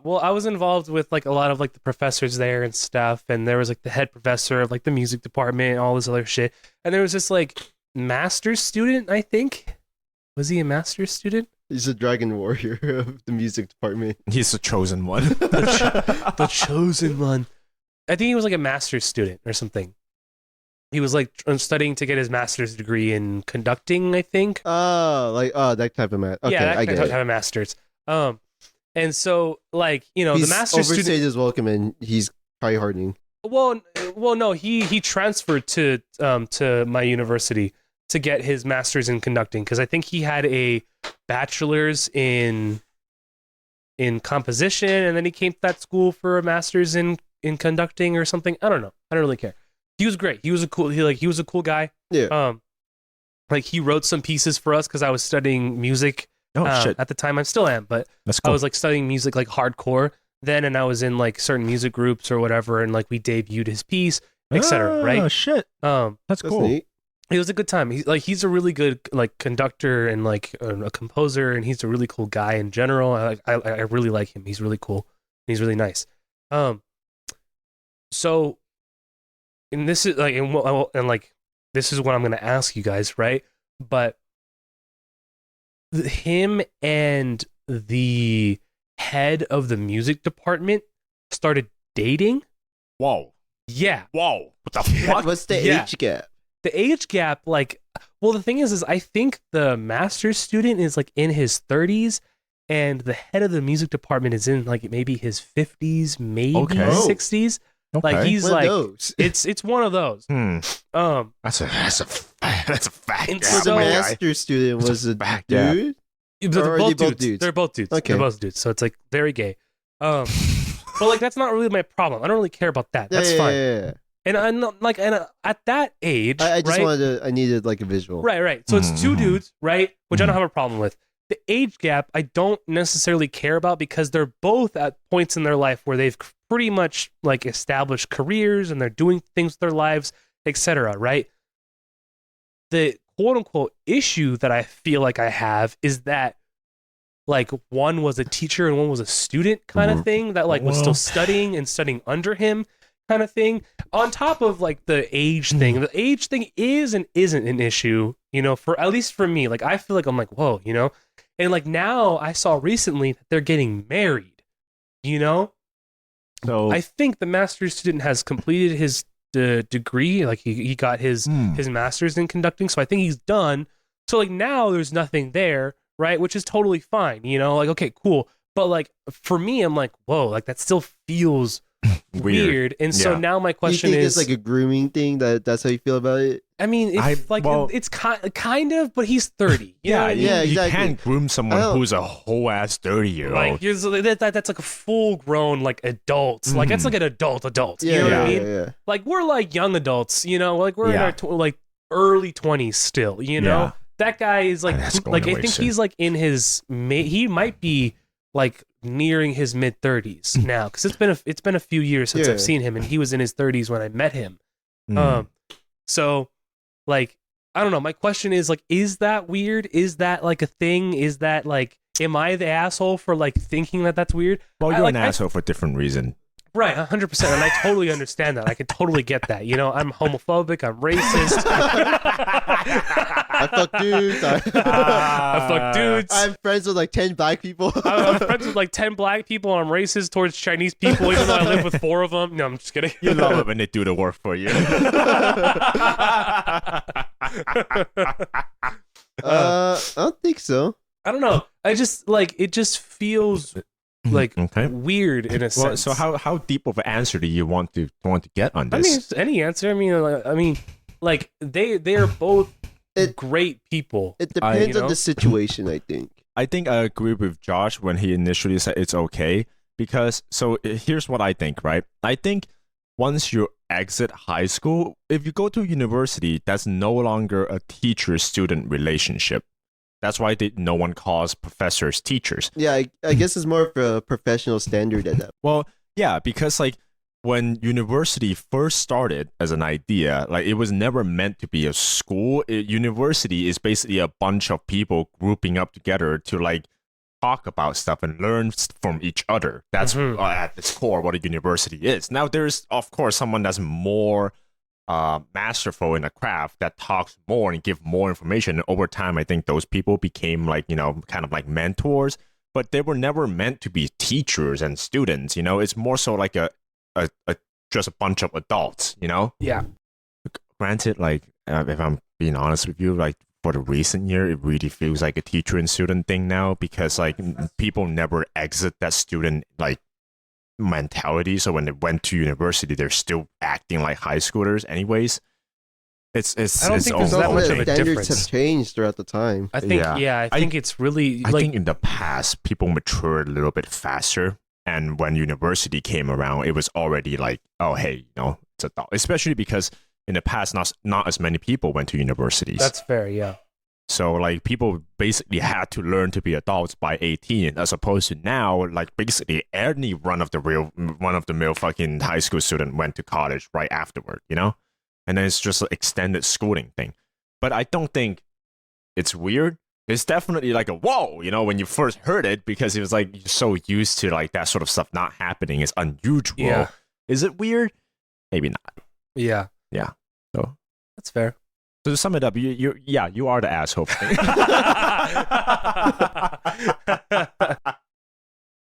Well, I was involved with like a lot of like the professors there and stuff, and there was like the head professor of like the music department and all this other shit, and there was this like master's student, I think. Was he a master's student? He's a dragon warrior of the music department. He's the chosen one. The chosen one. I think he was like a master's student or something. He was like studying to get his master's degree in conducting, I think. That type of math. Okay, yeah, I get it. Type of master's. And so like the master's overstayed student his welcome and he's try hardening. Well, no, he transferred to my university to get his master's in conducting because I think he had a bachelor's in composition and then he came to that school for a master's in conducting or something. I don't know. I don't really care. He was great. He was a cool guy. Yeah. Like he wrote some pieces for us because I was studying music. Shit. At the time, I still am, but That's cool. I was like studying music like hardcore then, and I was in like certain music groups or whatever, and like we debuted his piece, etc. Right? Oh shit. That's cool. Neat. It was a good time. He's a really good like conductor and like a composer, and he's a really cool guy in general. I really like him. He's really cool. He's really nice. So, and this is like this is what I'm gonna ask you guys, right? But him and the head of the music department started dating. Whoa. Yeah. Whoa. What the fuck? What's the age gap? The age gap, like, well, the thing is I think the master's student is like in his 30s, and the head of the music department is in like maybe his 50s, maybe 60s. Okay. Like he's One of like those. it's one of those. That's a fact. And So so- the master student was a fact, yeah. dude. They're Or are both they both dudes. dudes? They're both dudes. Okay. They're both dudes. So it's like very gay. But like that's not really my problem. I don't really care about that. That's fine. Yeah. And I'm not like at that age, I just right? I needed like a visual. Right. So it's two Mhm. dudes, right? Which I don't Mhm. have a problem with. The age gap I don't necessarily care about because they're both at points in their life where they've pretty much like established careers and they're doing things with their lives, etc. Right? The quote unquote issue that I feel like I have is that like one was a teacher and one was a student kind of thing that like was still studying and studying under him kind of thing on top of like the age thing. The age thing is and isn't an issue, for at least for me. Like I feel like I'm like, whoa, and like now I saw recently that they're getting married, So I think the master's student has completed his degree. Like he got his master's in conducting. So I think he's done. So like now there's nothing there, right? Which is totally fine, like, okay, cool. But like for me, I'm like, whoa, like that still feels weird. And so Yeah. now my Do you question think is, it's like a grooming thing? That's how you feel about it? I mean, it's kind of, but he's 30. You know what I mean? Yeah, you exactly. can't groom someone Oh. who's a whole ass 30-year-old. Like that's like a full grown like adult. Like that's like an adult. Yeah, You know what I yeah, mean? yeah. Like we're like young adults, like we're in Yeah. our like early 20s still, Yeah. That guy is like That's going like I away think soon. he's like in his he might be like nearing his mid 30s now, because it's been a few years since Yeah. I've seen him, and he was in his 30s when I met him. Mm. So like I don't know. My question is like, is that weird? Is that like a thing? Is that like, am I the asshole for like thinking that that's weird? Well, you're an asshole for a different reason. Right, 100%, and I totally understand that. I can totally get that. You know, I'm homophobic. I'm racist. I fuck dudes. I fuck dudes. I'm friends with like 10 black people. I'm friends with like 10 black people, and I'm racist towards Chinese people, even though I live with 4 of them. No, I'm just kidding. You love it when they do the work for you. I don't think so. I don't know. I just like it. Just feels like weird in a sense. So how deep of an answer do you want to get on I this? mean, it's any answer. I mean, like they are both great people. It depends you on know? the situation, I think. I think I agree with Josh when he initially said it's okay, because here's what I think, right? I think once you exit high school, if you go to university, that's no longer a teacher-student relationship. That's why no one calls professors teachers. Yeah, I guess it's more of a professional standard at that. Well, yeah, because like when university first started as an idea, like it was never meant to be a school. University is basically a bunch of people grouping up together to like talk about stuff and learn from each other. That's at its core what a university is. Now there's of course someone that's more masterful in a craft that talks more and give more information. And over time, I think those people became like, you know, kind of like mentors, but they were never meant to be teachers and students. You know, it's more so like a just a bunch of adults. You know. Yeah. Granted, like if I'm being honest with you, like for the recent year, it really feels like a teacher and student thing now, because like people never exit that student like mentality. So when they went to university, they're still acting like high schoolers anyways. It's I don't think there's that much of a standards difference. have changed throughout the time. I think I think it's really I like think in the past people matured a little bit faster, and when university came around, it was already like, oh hey, you know, it's adult. Especially because in the past not as many people went to universities. that's fair. Yeah. So like people basically had to learn to be adults by 18, as opposed to now, like basically any run of the mill fucking high school student went to college right afterward, you know? And then it's just an extended schooling thing. But I don't think it's weird. It's definitely like a whoa, you know, when you first heard it, because it was like you're so used to like that sort of stuff not happening. It's unusual. Yeah. Is it weird? Maybe not. Yeah. Yeah. So That's fair. to sum it up, you are the asshole.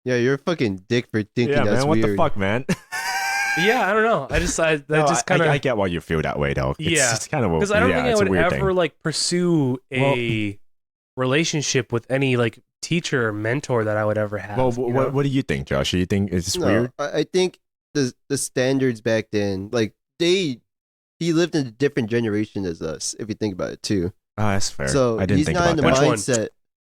Yeah, you're a fucking dick for thinking Yeah, that's man. What weird. the fuck, man? Yeah, I don't know. I just kind of I get why you feel that way, though. It's kind of because I don't think I would ever thing. like pursue a relationship with any like teacher or mentor that I would ever have. Well, you know? what do you think, Josh? Do you think it's No, weird? I think the standards back then, like he lived in a different generation as us, if you think about it too. Oh, that's fair. So I didn't he's think not about in the that. Which one? mindset.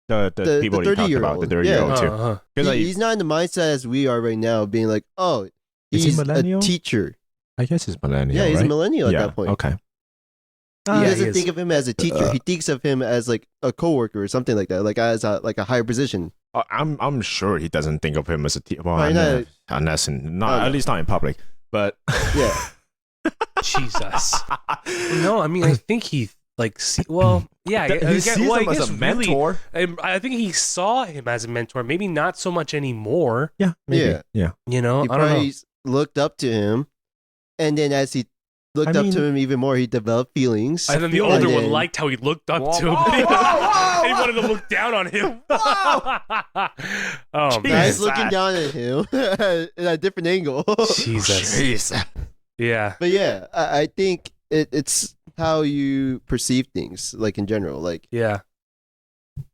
The people you talked about, the 30-year-old. Yeah. 30-year-old too. Uh-huh. Because He's not in the mindset as we are right now, being like, oh, Is he he's millennial? a teacher. I guess it's millennial. Yeah, he's right? a millennial at Yeah, that point. Okay. He Yeah, doesn't is. think of him as a teacher. He thinks of him as like a coworker or something like that, like as a higher position. I'm sure he doesn't think of him as a teacher. Well, Probably not. unless no. at least not in public. But Yeah. Jesus. No, I mean I think he like he sees him as a mentor. I think he saw him as a mentor. Maybe not so much anymore. Yeah, maybe. Yeah. Yeah. You know, He I don't know. probably looked up to him, and then as he looked up to him even more, he developed feelings. And then the And older one then- liked how he looked up to him. whoa, And he wanted to look down on him. Oh Now man, he's looking down at him at a different angle. Jesus. Jeez. Yeah. But yeah, I think it's how you perceive things, like in general. Like Yeah.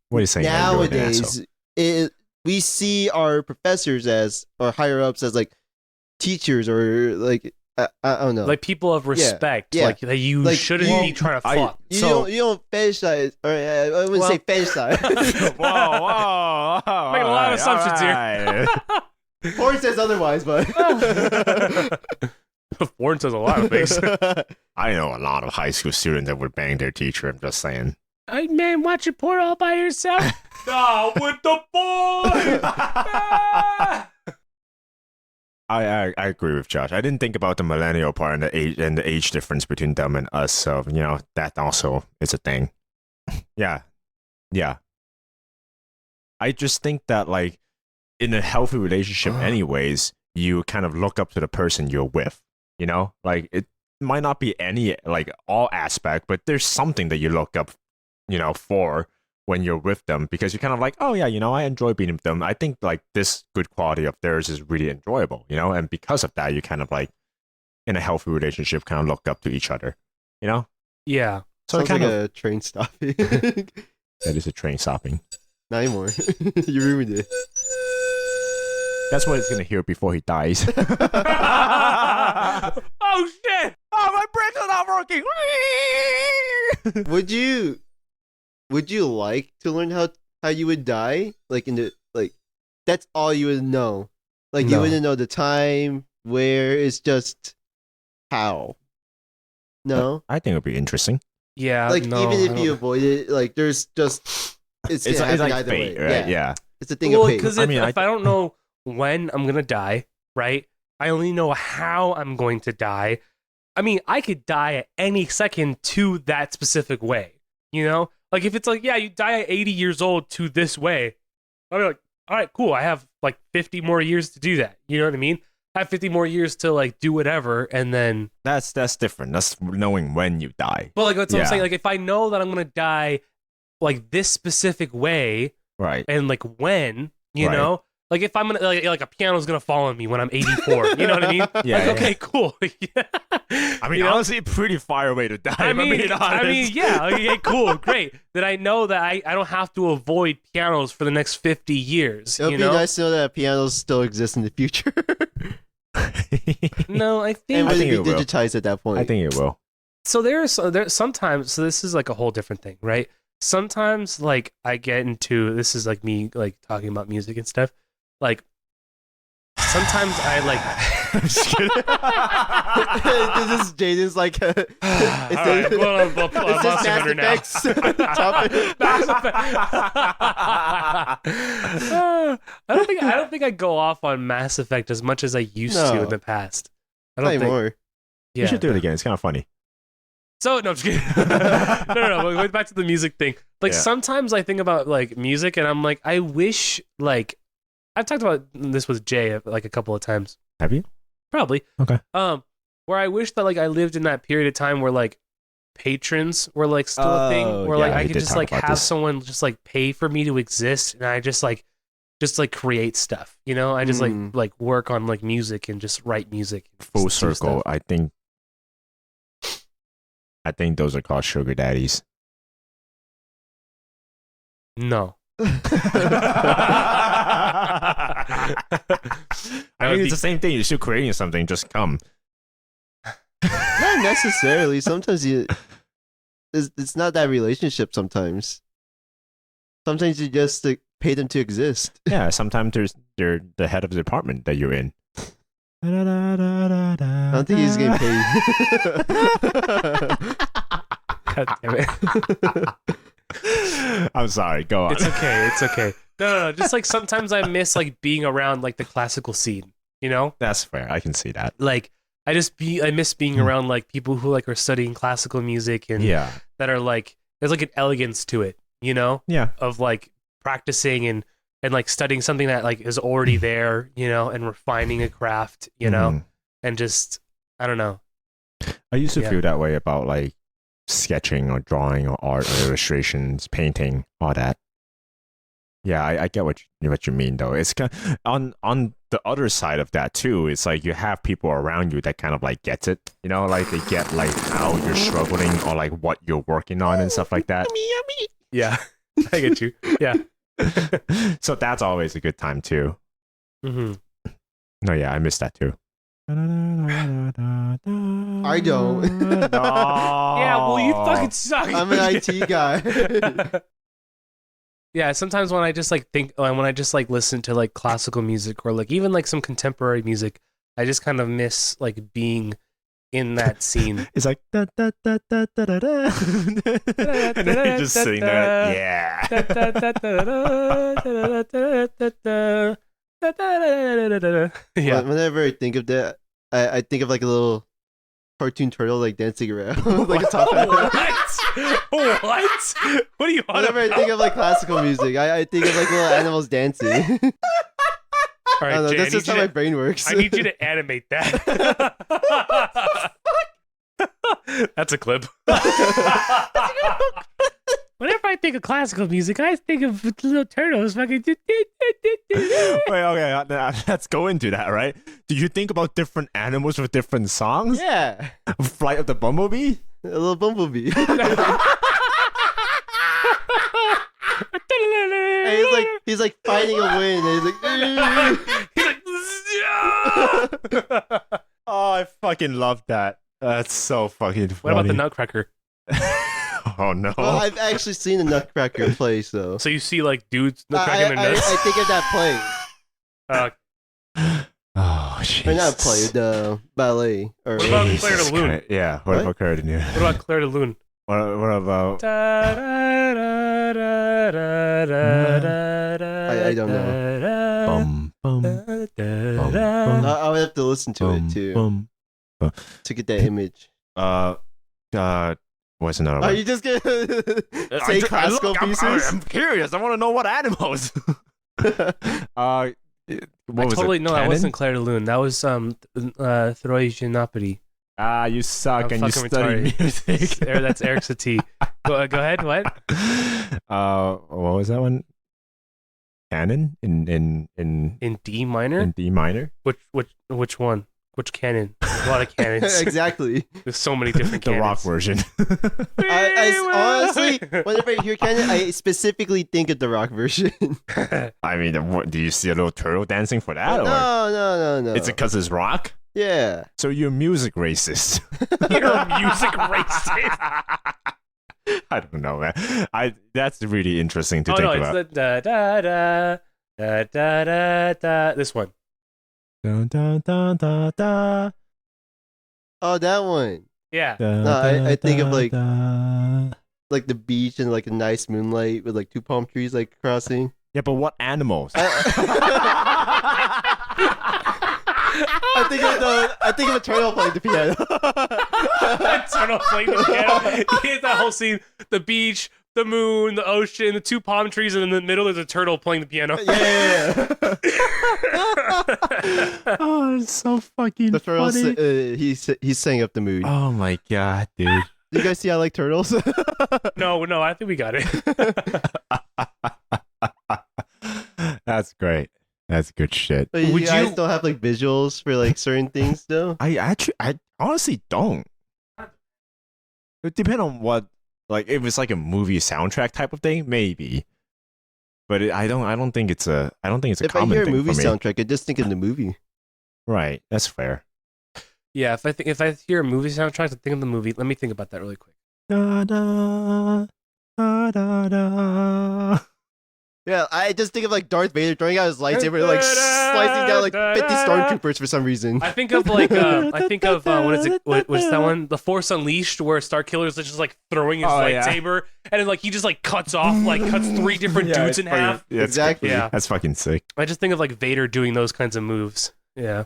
What are you saying? that you're an asshole? nowadays, we see our professors as, or higher ups as like teachers, or like I don't know. Like people of respect. yeah. Like that you Like, shouldn't you- be trying to I- fuck. you so- don't fetishize, or I wouldn't say fetishize. whoa. Making a lot of assumptions here. Porn says otherwise, but Warren says a lot of things. I know a lot of high school students that would bang their teacher. I'm just saying. Hey man, watch your porn all by yourself. Nah, with the boys. Ah! I agree with Josh. I didn't think about the millennial part and the age difference between them and us. So that also is a thing. Yeah. I just think that like in a healthy relationship, anyways, you kind of look up to the person you're with. Like it might not be any like all aspect, but there's something that you look up, for when you're with them, because you're kind of like, oh yeah, I enjoy being with them. I think like this good quality of theirs is really enjoyable, and because of that, you kind of like in a healthy relationship kind of look up to each other, Yeah. So Sounds kind like of a train stopping. that is a train stopping. Not anymore. You ruined it. That's what he's gonna hear before he dies. Oh shit! Oh, my brakes are not working. Would you like to learn how you would die? Like that's all you would know. Like you No. wouldn't know the time, where, it's just how. No? I think it would be interesting. Yeah. Like no, even I if don't- you avoid it, like there's just it's It's gonna like happen either fate, way. right? Yeah. It's a thing well, of fate. because I if, mean, if I don't know when I'm gonna die, right? I only know how I'm going to die. I mean, I could die at any second to that specific way. Like if it's like, yeah, you die at 80 years old to this way, I'll be like, all right, cool. I have like 50 more years to do that. You know what I mean? I have 50 more years to like do whatever, and then. That's different. That's knowing when you die. But like that's what I'm Yeah. saying. Like if I know that I'm gonna die, like this specific way, Right. and like when, Right. like if I'm gonna like a piano's gonna fall on me when I'm 84, you know what I mean? Yeah, Like, yeah. okay, cool. I mean, honestly, pretty far away to die. I if I'm being honest. yeah, okay, cool, great. That I know that I don't have to avoid pianos for the next 50 years. It would be nice to know that pianos still exist in the future. No, I And think. would think it it be will. digitized at that point? I think it will. So there's sometimes. So this is like a whole different thing, right? Sometimes like I get into this is like me like talking about music and stuff. Like sometimes I like. This is Jaden's like. All right, well, It's just Monster Mass Hunter now. Effect's topic. Mass Effect. I don't think I go off on Mass Effect as much as I used to No. in the past. I Not don't think. anymore. Yeah. You should do it again. It's kind of funny. So no, I'm just kidding. no. Going back to the music thing. Like Yeah. sometimes I think about like music, and I'm like, I wish like I've talked about this with Jay like a couple of times. Have you? Probably. Okay. Where I wish that like I lived in that period of time where like patrons were like still a thing, Oh, where like yeah, I we could did just talk like about have this. someone just like pay for me to exist, and I just create stuff. I just like work on like music and just write music. and Full do circle. stuff. I think those are called sugar daddies. No. I mean, it's the same thing. You're still creating something. Just come. Not necessarily. Sometimes it's not that relationship. Sometimes you just like, pay them to exist. Yeah. Sometimes they're the head of the department that you're in. I don't think he's getting paid. God damn it. I'm sorry. Go on. It's okay. It's okay. No. Just like sometimes I miss like being around like the classical scene. That's fair. I can see that. Like I miss being around like people who like are studying classical music and Yeah. that are like there's like an elegance to it. Yeah. Of like practicing and like studying something that like is already there. And refining a craft. Mhm. And just I don't know. I used to Yeah. feel that way about like sketching or drawing or art or illustrations, painting, all that. Yeah, I get what you mean though. It's kind of, on the other side of that too. It's like you have people around you that kind of like gets it. Like they get like how you're struggling or like what you're working on and stuff like that. Yeah, I get you. Yeah. So that's always a good time too. Mm-hmm. No, yeah, I miss that too. I don't. Yeah, well, you fucking suck. I'm an IT guy. Yeah, sometimes when I just like when I just like listen to like classical music or like even like some contemporary music, I just kind of miss like being in that scene. It's like da da da da da da da, and then you're just sitting there. Yeah. Yeah. Whenever I think of that, I think of like a little cartoon turtle like dancing around, like a top hat. What? What are you on Whenever I about? think of like classical music, I think of like little animals dancing. All right, I don't know, Jay, that's just how my brain works. I need you to animate that. That's a clip. Whenever I think of classical music, I think of little turtles fucking. Wait, okay, let's go into that, right? Do you think about different animals with different songs? Yeah, Flight of the Bumblebee? a little bumblebee. And he's like fighting a wind. And he's like, Oh, I fucking love that. That's so fucking funny. What about the Nutcracker? Oh no. well, I've actually seen a Nutcracker play, so So you see like dudes cracking their nuts. I think of that play. Oh shit. Or not play, the ballet. Or What about Claire de Lune? Yeah, what What? about Claire de Lune? What about Claire de Lune? What about I don't know. bum I would have to listen to it too to get that image. What's another Are one? you just gonna say classical pieces? I'm curious. I want to know what animals. What was Totally it? no, that Canon? wasn't Claire de Lune. That was Throy Ginopoli. You suck I'm and you fucking study retarded. music. That's Eric Satie. Go ahead. What? What was that one? Canon in In D minor? D minor. Which one? Which canon? There's a lot of cannons. Exactly. There's so many different The cannons. rock version. Honestly, whenever I hear canon, I specifically think of the rock version. I mean, what, do you see a little turtle dancing for that? No. It's because it's rock. Yeah. So you're music racist. You're a music racist. I don't know, man. That's really interesting to Oh think no, about. it's the da da da da da da. This one. Dun, dun, dun, dun, dun. Oh, that one. Yeah. No, I think of like the beach and like a nice moonlight with like two palm trees like crossing. Yeah, but what animals? I think of a turtle playing the piano. Turtle playing the piano. You get that whole scene: the beach, the moon, the ocean, the two palm trees, and in the middle there's a turtle playing the piano. Yeah. Oh, it's so fucking The turtle, funny. he's setting up the mood. Oh my god, dude. Do you guys see I like turtles? No, I think we got it. That's great. That's good shit. But Would you guys you- don't have like visuals for like certain things though? I honestly don't. It depends on what, like, if it's like a movie soundtrack type of thing, maybe. But I don't think it's a If I common hear a thing movie for me. soundtrack, I just think of the movie. Right, that's fair. Yeah, if I hear a movie soundtrack, I think of the movie. Let me think about that really quick. Da, da, da, da, da. Yeah, I just think of like Darth Vader throwing out his lightsaber, like slicing down like 50 stormtroopers for some reason. I think of like what is it? What's that one? The Force Unleashed, where Starkiller is just like throwing his Oh, yeah. lightsaber, and then like he just like cuts three different dudes in half. Yeah, it's Exactly. Yeah. That's fucking sick. I just think of like Vader doing those kinds of moves. Yeah.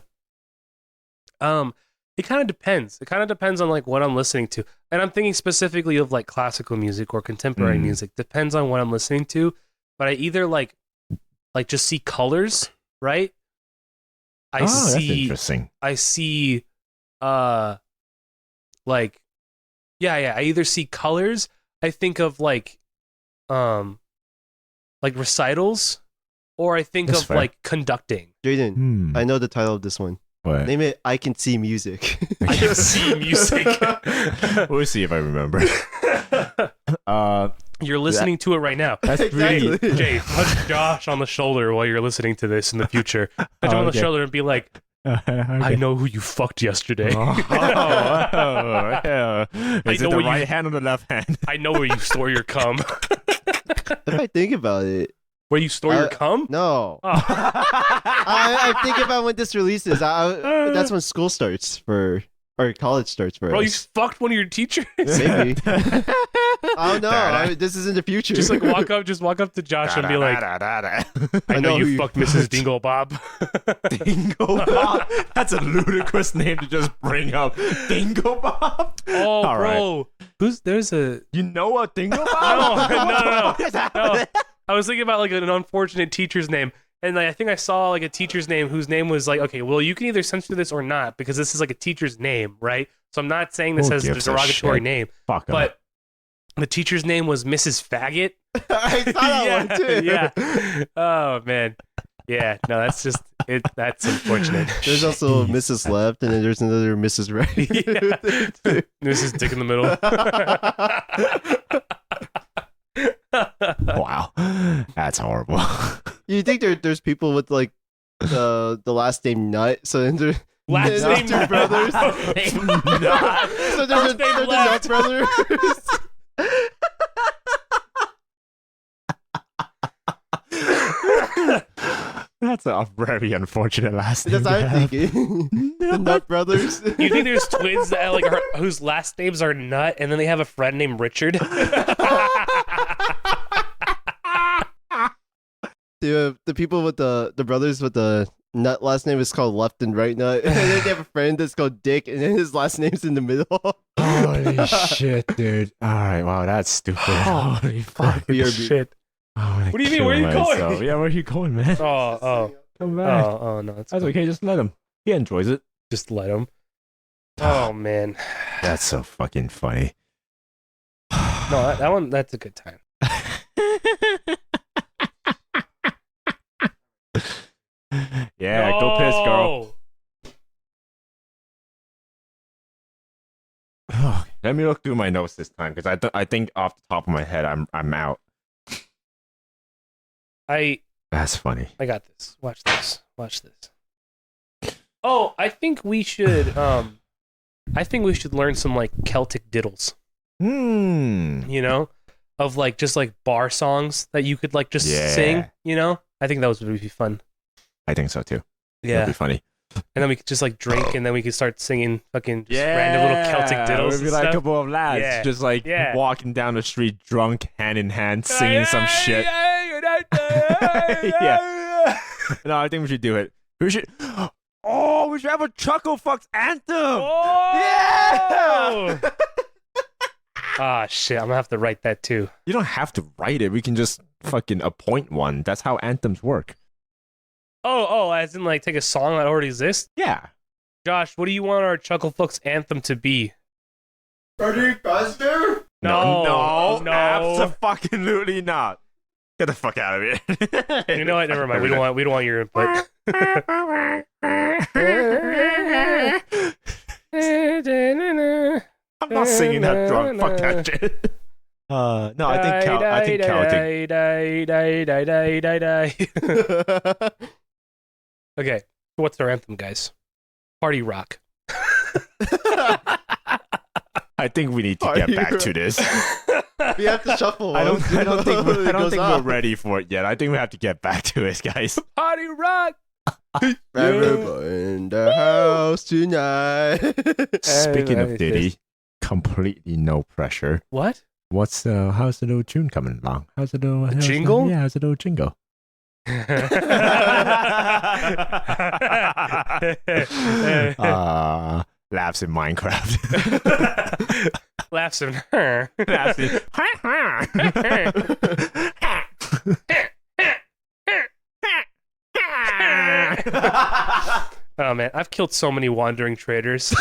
It kind of depends. It kind of depends on like what I'm listening to, and I'm thinking specifically of like classical music or contemporary music. Depends on what I'm listening to, but I either like just see colors, right? That's interesting. I see, like, yeah. I either see colors. I think of like recitals, or I think That's of fair. like conducting. Jaden, I know the title of this one. What? Name it I Can See Music. I can see music. We'll see if I remember. You're listening to it right now. That's Exactly. really. Jay, touch Josh on the shoulder while you're listening to this in the future. Touch him on the Okay. shoulder and be like, I know who you fucked yesterday. Yeah. Is it know the where you- right hand or the left hand? I know where you store your cum. If I think about it, Where you store your cum? no. Oh. I think about when this releases. That's when school starts or or college starts for Bro, you us. fucked one of your teachers. Maybe. Oh no, this is in the future. Just like walk up to Josh and be like, I know you fucked Mrs. Dingle Bob. Dingle Bob. That's a ludicrous name to just bring up. Dingle Bob. Oh, All bro. There's a You know a Dingle No, Bob? no. What is happening? I was thinking about like an unfortunate teacher's name. And like, I think I saw like a teacher's name whose name was like, okay, well, you can either censor this or not because this is like a teacher's name, right? So I'm not saying this Who as a gives a derogatory shit? name, Fuck 'em. but the teacher's name was Mrs. Faggot. I saw that one too. Yeah. Oh man. Yeah. No, that's just it. That's unfortunate. There's also Mrs. Left, and then there's another Mrs. Right. Yeah. Mrs. Dick in the middle. Wow. That's horrible. You think there's people with like the last name Nut? So then there's Last name two brothers. Nut. So they're the Nut brothers. That's a very unfortunate last name. That's what I'm thinking. The Nut brothers. You think there's twins that like whose last names are Nut, and then they have a friend named Richard? The people with the brothers with the Nut last name is called Left and Right Nut, and then they have a friend that's called Dick, and then his last name's in the middle. Holy shit, dude. All right, wow, that's stupid. Holy fuck. Shit. What do you mean? Where are you going? Yeah, where are you going, man? Oh. Come back. Oh no, That's okay, just let him. He enjoys it. Just let him. Oh man. That's so fucking funny. No, that one. That's a good time. Yeah, go piss, girl. Let me look through my notes this time because I think off the top of my head I'm out. That's funny. I got this. Watch this. Oh, I think we should learn some like Celtic diddles. You know, of like just like bar songs that you could like just sing. You know, I think that would be fun. I think so too. Yeah, that'd be funny. And then we could just like drink, and then we could start singing fucking just random little Celtic diddles. We'd be like a couple of lads just like walking down the street drunk, hand in hand, singing some shit. Yeah. No, I think we should do it. We should have a Chucklefux anthem. Oh! Yeah. Ah, shit. I'm gonna have to write that too. You don't have to write it. We can just fucking appoint one. That's how anthems work. Oh, as in like take a song that already exists? Yeah. Josh, what do you want our Chucklefux anthem to be? Ready, faster? No, absolutely not. Get the fuck out of here. You know what? Never mind. We don't want your input. I'm not singing that drunk. Fuck that shit. No, I think Celtic. Okay, what's our anthem, guys? Party rock. I think we need to get back to this. We have to shuffle. I don't think we're ready for it yet. I think we have to get back to it, guys. Party rock. Everybody in the house tonight. Speaking of Diddy, completely no pressure. What? How's the little tune coming along? How's the little jingle? Yeah, how's the little jingle? Laughs in Minecraft. Laughs in her. Laughs in. Oh man, I've killed so many wandering traders.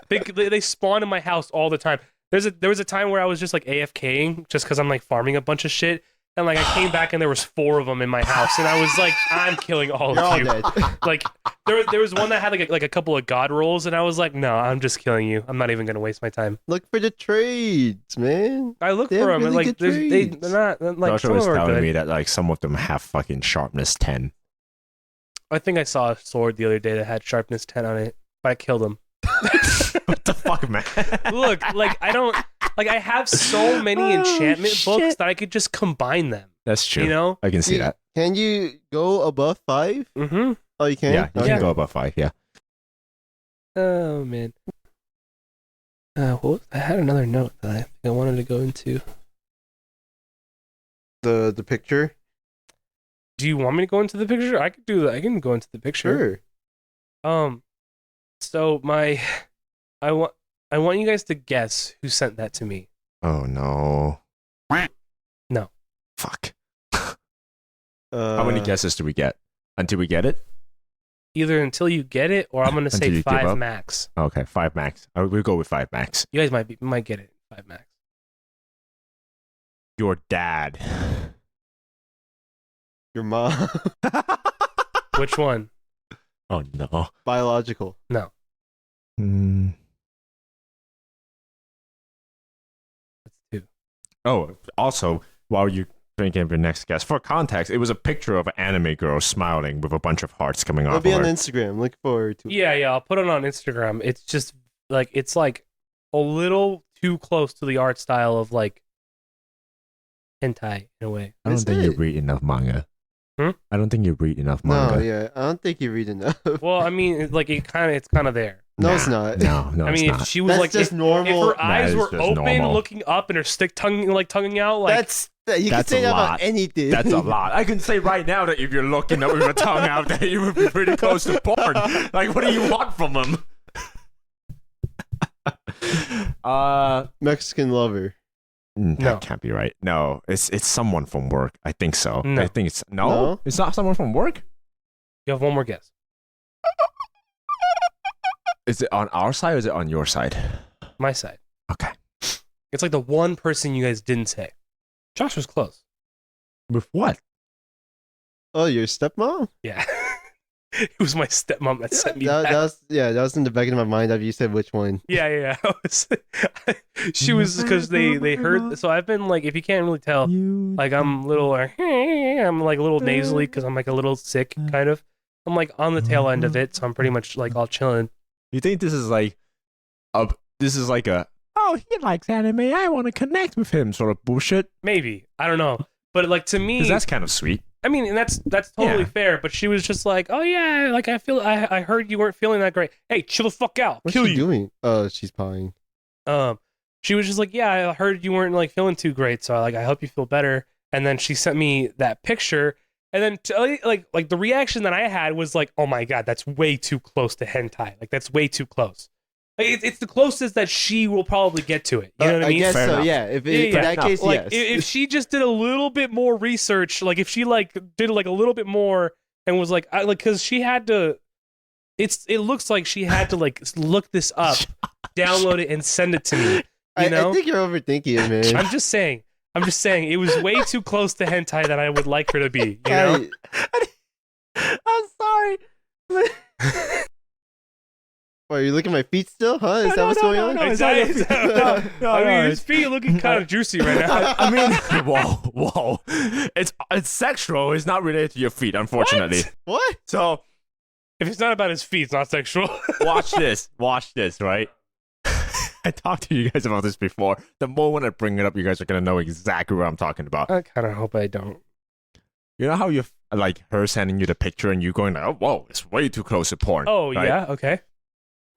They spawn in my house all the time. There was a time where I was just like AFKing just because I'm like farming a bunch of shit. And like I came back and there was 4 of them in my house, and I was like, I'm killing all of you. Like there was one that had like a couple of god rolls, and I was like, no, I'm just killing you. I'm not even gonna waste my time. Look for the trades, man. I look for them, really and like they're not like Joshua some was of them are telling good. me that like some of them have fucking sharpness 10. I think I saw a sword the other day that had sharpness 10 on it, but I killed him. What the fuck, man? Look, like I have so many enchantment books that I could just combine them. That's true. You know, I can see that. Can you go above 5? Mm-hmm. Oh, you can? Yeah, you Yeah. can go above 5. Yeah. Oh man. I had another note that I think I wanted to go into. The picture. Do you want me to go into the picture? I could do that. I can go into the picture. Sure. So I want you guys to guess who sent that to me. Oh no. No. Fuck. How many guesses do we get until we get it? Either until you get it, or I'm gonna Until say you give 5 up? max. Okay, 5 max. We'll go with 5 max. You guys might get it 5 max. Your dad. Your mom. Which one? Oh no. Biological. No. Mm. That's 2. Oh, also, while you thinking of your next guess, for context, it was a picture of an anime girl smiling with a bunch of hearts coming It'll off be of on her. Instagram. Look forward to it. Yeah, I'll put it on Instagram. It's just it's like a little too close to the art style of like hentai in a way. I don't Is think you it? read enough manga. Hmm? I don't think you read enough manga. No, yeah. I don't think you read enough. Well, I mean, it's kind of there. No, it's not. No, I it's mean, not. if she was That's like, just if normal. her eyes is were just open, normal. looking up, and her stick tonguing out, like You can That's say a that lot. about anything. That's a lot. I can say right now that if you're looking up with your tongue out, that you would be pretty close to porn. Like, what do you want from him? Mexican lover. No. That can't be right. No, it's someone from work. I think so. No. I think it's No? It's not someone from work. you have one more guess. Is it on our side or is it on your side? My side. Okay. It's like the one person you guys didn't say. Josh was close. With what? Oh, your stepmom? Yeah. It was my stepmom that sent me that, that. that was in the back of my mind after you said which one. Yeah. She was because they heard. So I've been like, if you can't really tell, like I'm little, like, I'm like a little nasally because I'm like a little sick, kind of. I'm like on the tail end of it, so I'm pretty much like all chilling. You think this is like a oh, he likes anime, I want to connect with him sort of bullshit? Maybe, I don't know, but like to me, Because that's kind of sweet. I mean, and that's totally Yeah. fair. But she was just like, oh yeah, like I heard you weren't feeling that great. Hey, chill the fuck out, What's kill she you. doing? Oh, she's pawing. She was just like, yeah, I heard you weren't like feeling too great, so I hope you feel better. And then she sent me that picture, and then like the reaction that I had was like, oh my god, that's way too close to hentai. Like that's way too close. Like, it's the closest that she will probably get to it. You know what I mean? I guess Fair so. enough. Yeah. If Yeah, in that enough. case, Like yes. if she just did a little bit more research, like if she like did like a little bit more and was like, because she had to. It looks like she had to like look this up, download it, and send it to me. You know? I think you're overthinking it, man. I'm just saying it was way too close to hentai that I would like her to be. You know? I'm sorry. Why, are you looking at my feet still? Huh? Is that what's going on? no, It's it's not your not- feet. No, I mean, no, his feet are looking kind of juicy right now. I mean, whoa. It's sexual. It's not related to your feet, unfortunately. What? So If it's not about his feet, it's not sexual. watch this, right? I talked to you guys about this before. The moment I bring it up, you guys are gonna know exactly what I'm talking about. I kind of hope I don't. You know how you like her sending you the picture and you going like, oh, whoa, it's way too close to porn. Oh right? yeah, okay.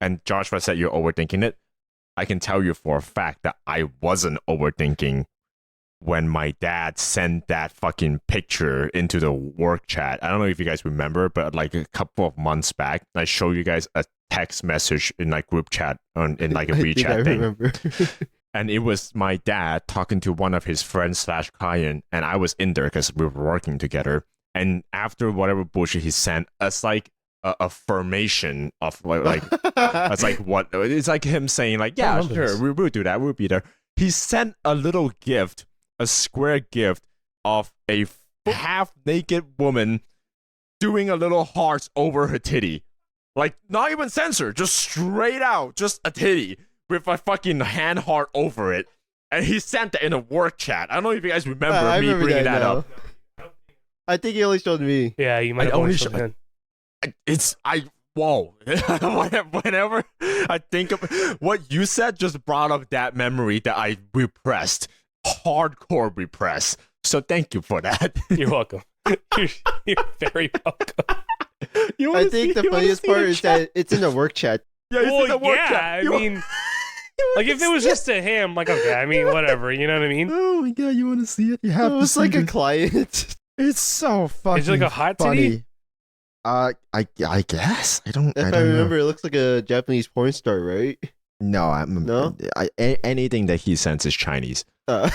And Joshua said you're overthinking it. I can tell you for a fact that I wasn't overthinking when my dad sent that fucking picture into the work chat. I don't know if you guys remember, but like a couple of months back, I showed you guys a text message in like group chat in like a I think I WeChat thing. remember. And it was my dad talking to one of his friends / client, and I was in there because we were working together. And after whatever bullshit he sent, it's like a affirmation of like it's like what it's like him saying like, yeah, remember sure, this. we'll do that, we'll be there. He sent a little gift, a square gift of a half-naked woman doing a little hearts over her titty. Like, not even censored, just straight out, just a titty with a fucking hand heart over it. And he sent that in a work chat. I don't know if you guys remember I me remember bringing that now. up. I think he only showed me. Yeah, you might I have only only should- shown Whoa. Whenever I think of what you said, just brought up that memory that I repressed. Hardcore repressed. So thank you for that. You're welcome. You're very welcome. You wanna I think see- the you wanna funniest see the part is chat? that it's in the work chat. Yeah, you Well, see the work yeah, camp. I You- mean, like if it was just to him, like okay, I mean, whatever, you know what I mean? Oh my god, you want to see it? You have It to was see like a this. client. It's so fucking Is it like a hot titty? funny. I guess I don't. If I don't remember, know. it looks like a Japanese porn star, right? No, No? anything that he sends is Chinese. Uh,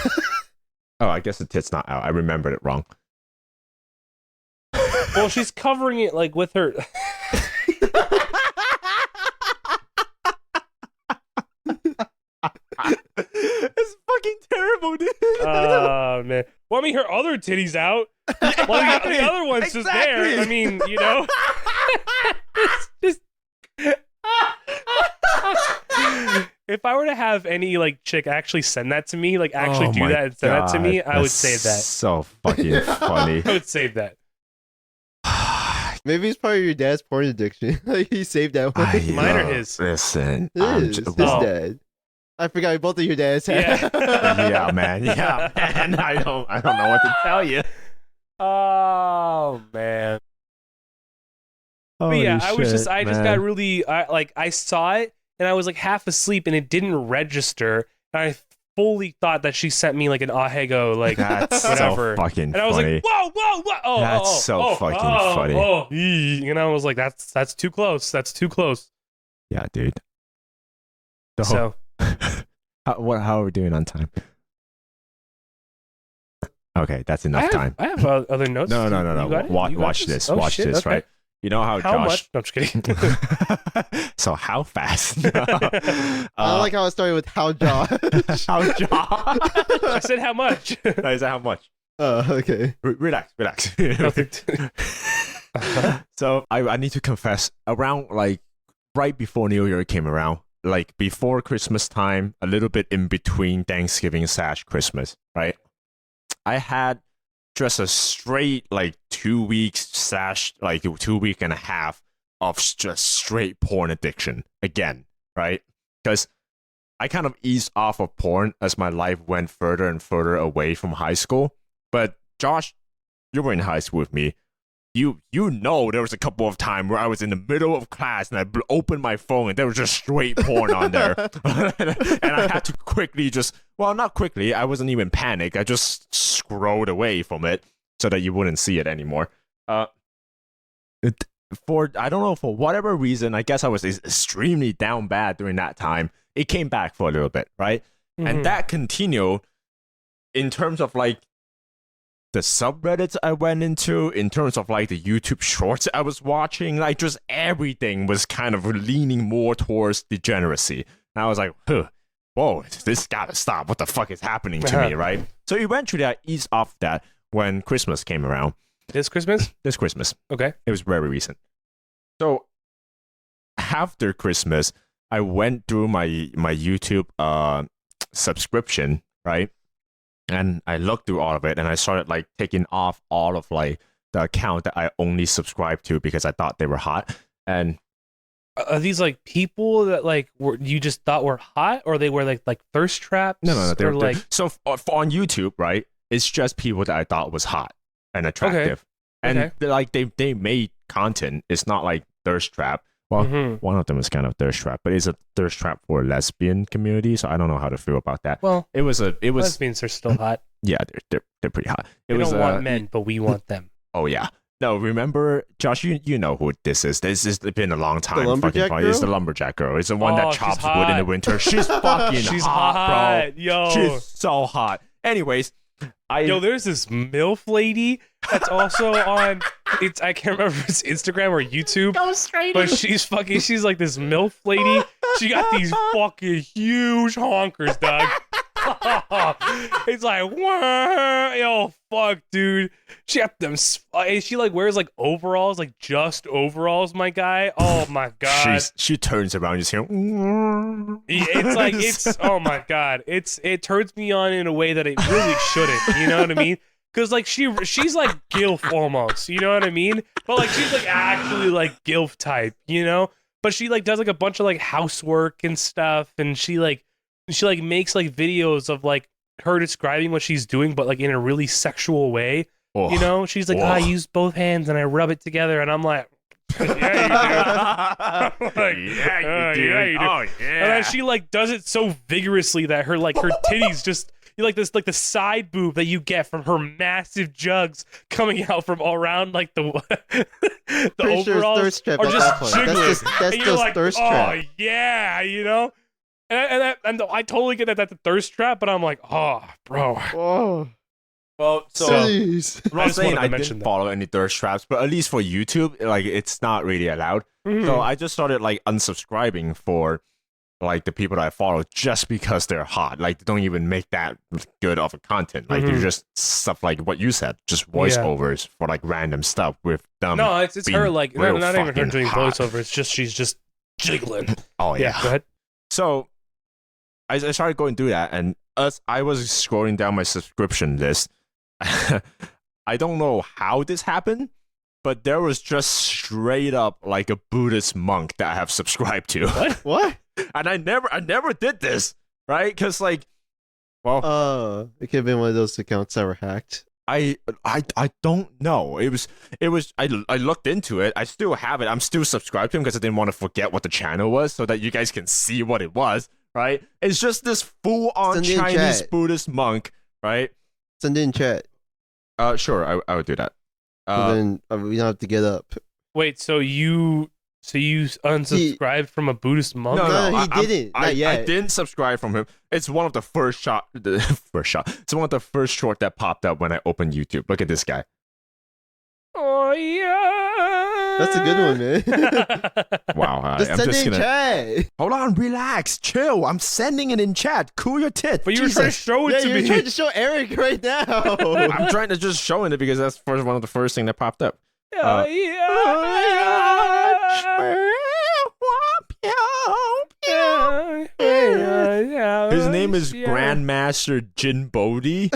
Oh, I guess the tit's not out. I remembered it wrong. Well, she's covering it like with her. It's fucking terrible, dude. Oh man. Well, I mean, her other titty's out. Well, the other one's just there. I mean, you know. It's just. If I were to have any like chick actually send that to me, like actually Oh do my that and send that to me, God, I would that's save that. So fucking funny. I would save that. maybe it's part of your dad's porn addiction. Like he saved that one. Mine or his? Listen, It is his Oh. dad. I forgot both of your dads had. yeah, man. Yeah, man. I don't know what to tell you. Oh man. But yeah, I just got really, I saw it and I was like half asleep and it didn't register. And I fully thought that she sent me like an ahego, like That's whatever. so fucking And I was funny. like, whoa, whoa, whoa. Oh, That's so fucking funny. Oh, and I was like, that's too close. That's too close. Yeah, dude. So, How are we doing on time? Okay, that's enough time. I have other notes. No. You got it? You got Watch this. Oh, Watch shit, this, okay. right? You know how How Josh. much? No, I'm just kidding. So how fast? I like how it started with how Josh. how Josh? I said how much? Is that how much? Okay. Relax. So I need to confess, around like right before New Year came around, like before Christmas time, a little bit in between Thanksgiving / Christmas, right? I had just a straight like 2 weeks / like 2 week and a half of just straight porn addiction again, right? Because I kind of eased off of porn as my life went further and further away from high school. But Josh, you were in high school with me. You know there was a couple of times where I was in the middle of class and I opened my phone and there was just straight porn on there. And I had to quickly not quickly, I wasn't even panicked. I just scrolled away from it so that you wouldn't see it anymore. I don't know, for whatever reason, I guess I was extremely down bad during that time. It came back for a little bit, right? And that continued in terms of like the subreddits I went into, in terms of like the YouTube shorts I was watching, like just everything was kind of leaning more towards degeneracy. And I was like, whoa, this gotta stop. What the fuck is happening to me, right? So eventually I eased off that when Christmas came around. This Christmas? This Christmas. Okay. It was very recent. So after Christmas, I went through my YouTube subscription, right? And I looked through all of it and I started like taking off all of like the account that I only subscribed to because I thought they were hot. And are these like people that like you just thought were hot, or they were like thirst traps? no, they're like so on YouTube, right? It's just people that I thought was hot and attractive, and Okay. they're like they made content. It's not like thirst trap. Well, one of them is kind of thirst trap, but it's a thirst trap for lesbian community. So I don't know how to feel about that. Well, it was lesbians are still hot. yeah, they're pretty hot. We don't want men, but we want them. Oh yeah. No, remember, Josh, you know who this is. This has been a long time. lumberjack Fucking It's the girl? lumberjack girl. It's the one Oh, that she's chops wood hot. in the winter. She's fucking She's hot, hot, bro. yo. She's so hot. Anyways, There's this MILF lady that's also on. I can't remember if it's Instagram or YouTube. Go straight But she's like this MILF lady. She got these fucking huge honkers, dog. It's like, wah, yo, fuck, dude. She got them, and she like wears like overalls, like just overalls, my guy. Oh my god. She turns around, you just hear. It's like oh my god. It turns me on in a way that it really shouldn't. You know what I mean? Because like she's like GILF almost. You know what I mean? But like she's like actually like GILF type. You know? But she like does like a bunch of like housework and stuff, and she makes like videos of like her describing what she's doing, but like in a really sexual way. Oh, You know? She's like, I use both hands and I rub it together, and I'm like, Yeah, you do. Like, Yeah, you do. yeah, you do. Oh, And yeah. then she like does it so vigorously that her titties just you like this like the side boob that you get from her massive jugs coming out from all around like the the Pretty sure it's overalls thirst trap are at just that point. jiggling. That's and you're just like, thirst oh trap. yeah, you know. And I totally get that that's a thirst trap, but I'm like, oh, bro. Whoa. Well, so Jeez. I'm I not just saying wanted to I mention didn't that. follow any thirst traps, but at least for YouTube, like it's not really allowed. Mhm. So I just started like unsubscribing for like the people that I follow just because they're hot. Like they don't even make that good of a content. Like they're Mhm. just stuff like what you said, just voiceovers for like random stuff with them. no, it's her being like real not even her fucking doing hot. voiceover. It's just she's just jiggling. Oh Yeah, go ahead. So I started going through that, and as I was scrolling down my subscription list, I don't know how this happened, but there was just straight up like a Buddhist monk that I have subscribed to. What? And I never did this, right? Because like, well, It could have been one of those accounts that were hacked. I don't know. It was I looked into it. I still have it. I'm still subscribed to him because I didn't want to forget what the channel was, so that you guys can see what it was. Right? It's just this full on Send it in Chinese chat. Buddhist monk. Right? Send it in chat. Sure. I would do that. So then we don't have to get up. Wait, so you unsubscribed from a Buddhist monk? No, he I- didn't. I Not yet. didn't subscribe from him. It's one of the first shot. It's one of the first short that popped up when I opened YouTube. Look at this guy. Oh yeah. That's a good one, man. Wow. Just I'm send just it in gonna chat. hold on, relax, chill. I'm sending it in chat. Cool your tit. But you were trying to Jesus. show it Yeah, to you're me. trying to show Eric right now. I'm trying to just showing it because that's one of the first thing that popped up. Oh, yeah. His name is Grandmaster Jin Bodhi.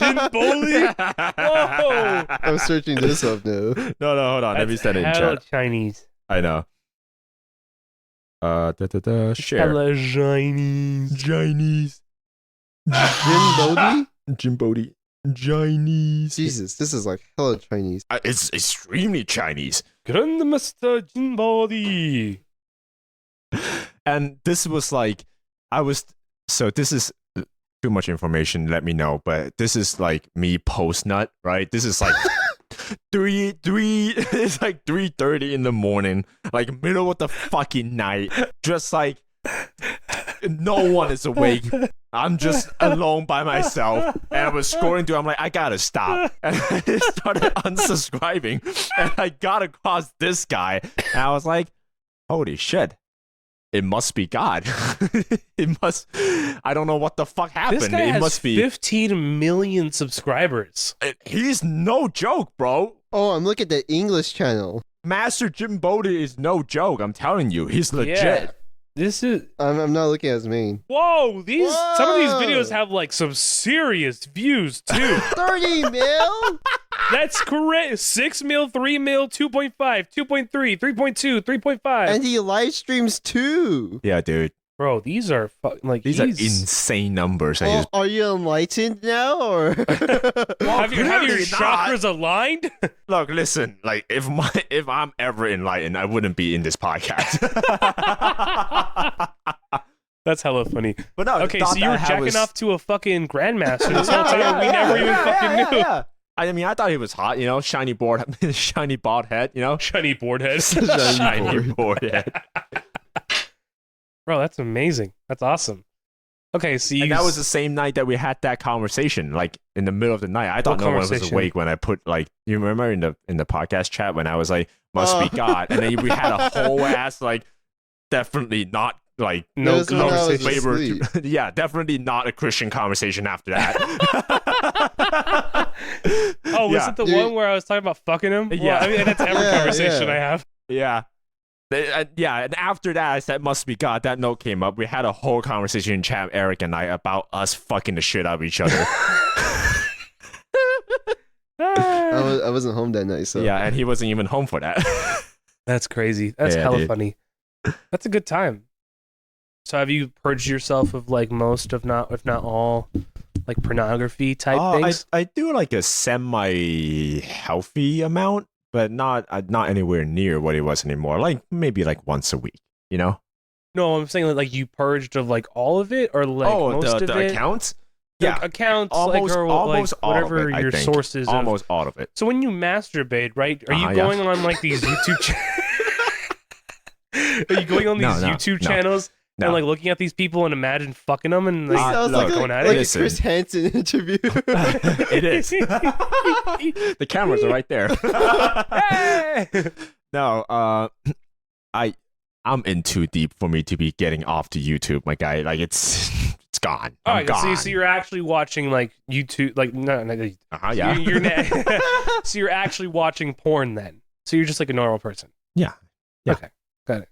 Jin Bodhi? Whoa. I'm searching this up now. No, hold on. Let me send it in Hella chat. Chinese. I know. Share. Hella Chinese. Chinese. Jin Bodhi? Jin Bodhi. Chinese. Jesus, this is like hella Chinese. It's extremely Chinese. Grandmaster Jin Bodhi. And this was like, this is too much information, let me know, but this is like me post nut, right? This is like it's like 3:30 in the morning, like middle of the fucking night, just like no one is awake. I'm just alone by myself, and I was scrolling through. I'm like, I gotta stop, and I started unsubscribing, and I got across this guy, and I was like, holy shit. It must be God. It must. I don't know what the fuck happened. This guy it has must be. 15 million subscribers. He's no joke, bro. Oh, I'm looking at the English channel. Master Jim Bodhi is no joke. I'm telling you, he's legit. Yeah. This is I'm not looking at his main. whoa. Some of these Whoa. videos have like some serious views too. 30 mil? That's correct. 6 mil, 3 mil, 2.5, 2.3, 3.2, 3.5. And he live streams too. Yeah, dude. Bro, these are like These are insane numbers. Oh, are you enlightened now, or? have your clearly chakras aligned? Look, listen. Like, if I'm ever enlightened, I wouldn't be in this podcast. That's hella funny. But no. Okay, so you were jacking off to a fucking grandmaster this whole time. We never even fucking knew. Yeah. I mean, I thought he was hot. You know, shiny bald head. You know, Shiny board head. shiny bald head. Bro, that's amazing. That's awesome. Okay, so you And that was the same night that we had that conversation, like in the middle of the night. I thought What no one was conversation? awake when I put like, you remember in the podcast chat when I was like, must be God, and then we had a whole ass like, definitely not like no This is when I was conversation. asleep. yeah, definitely not a Christian conversation after that. Oh, was Yeah. it the Dude. one where I was talking about fucking him? Well, Yeah. I mean, that's every Yeah, conversation yeah. I have. Yeah. Yeah, and after that, I said, must be God. That note came up. We had a whole conversation in chat, Eric and I, about us fucking the shit out of each other. I wasn't home that night, so. Yeah, and he wasn't even home for that. That's crazy. That's Yeah, hella dude. funny. That's a good time. So have you purged yourself of like most, if not all, like pornography type things? I do like a semi-healthy amount, but not anywhere near what it was anymore. Like maybe like once a week, you know? No, I'm saying like you purged of like all of it or like most of the it. accounts? Like, Yeah, accounts, almost, like, or almost like all whatever of it, your I think. sources. Almost all of it. So when you masturbate, right? Are you Yeah. going on like these YouTube channels? Are you going on these YouTube channels and like looking at these people and imagine fucking them and like sounds like going at a it? Chris Hansen interview. It is. The cameras are right there. Hey! No, I'm in too deep for me to be getting off to YouTube, my guy. Like it's gone. All I'm right, gone. so you're actually watching like YouTube, like no, Yeah. so you're actually watching porn then. So you're just like a normal person. Yeah. Okay, got it.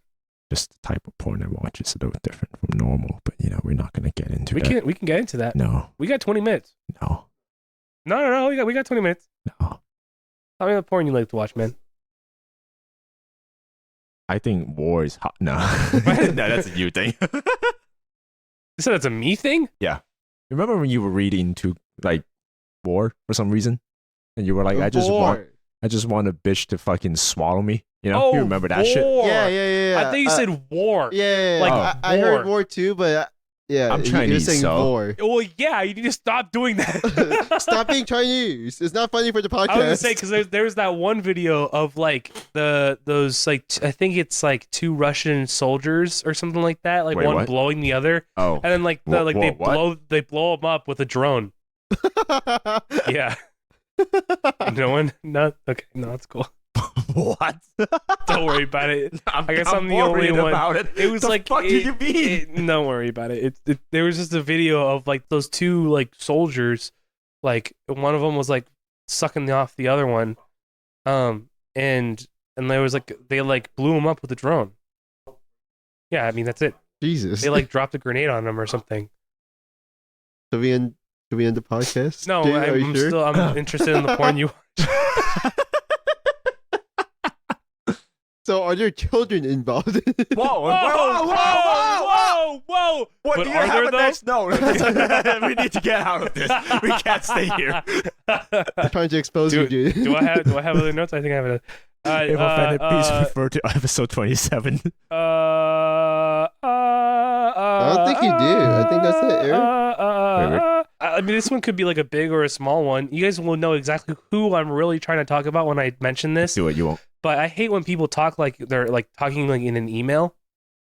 Just the type of porn I watch is a little different from normal, but we're not gonna get into We that. can get into that. No. We got 20 minutes. No. No. We got 20 minutes. No. Tell me what porn you like to watch, man. I think war is hot. No. No, that's a you thing. You said it's a me thing? Remember when you were reading to like war for some reason? And you were like, I just want a bitch to fucking swallow me. You know? You remember that shit? war. Yeah. I think you said war. Yeah. Like, I heard war. war too, but yeah, I'm you're Chinese, saying so- war. Well, yeah, you need to stop doing that. Stop being Chinese. It's not funny for the podcast. I was gonna say because there's that one video of like those like I think it's like two Russian soldiers or something like that, like Wait, one what? blowing the other, Oh. and then like they blow them up with a drone. Yeah. No one? No. Okay. No, that's cool. What? Don't worry about it. I guess I'm the more only worried one. about it. It was The like, fuck did you mean? Don't worry about it. There was just a video of like those two like soldiers, like one of them was like sucking off the other one, and there was like they like blew him up with a drone. Yeah, I mean that's it. Jesus. They like dropped a grenade on him or something. Should we end the podcast? No, Dude, are you sure? I'm interested in the porn you. So are there children involved? Whoa! Whoa! What But do you are have there, a though? next? No, we need to get out of this. We can't stay here. I'm trying to expose you, dude. Do I have other notes? I think I have it. If offended, please refer to episode 27. I don't think you do. I think that's it, Eric. I mean, this one could be like a big or a small one. You guys will know exactly who I'm really trying to talk about when I mention this. Do it, you won't. But I hate when people talk like they're like talking like in an email,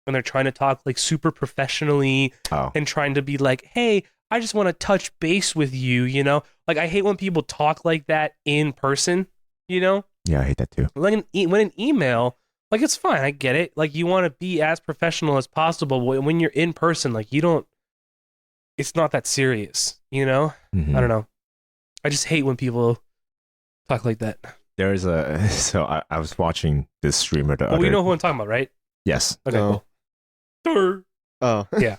when they're trying to talk like super professionally and trying to be like, "Hey, I just want to touch base with you," you know? Like I hate when people talk like that in person, you know? Yeah, I hate that too. Like when an email, like it's fine, I get it. Like you want to be as professional as possible when you're in person. Like you don't. It's not that serious, you know? Mhm. I don't know. I just hate when people talk like that. There's so I was watching this streamer the Well, other. we know who I'm talking about, right? Yes. Okay, No. cool. Oh. Yeah.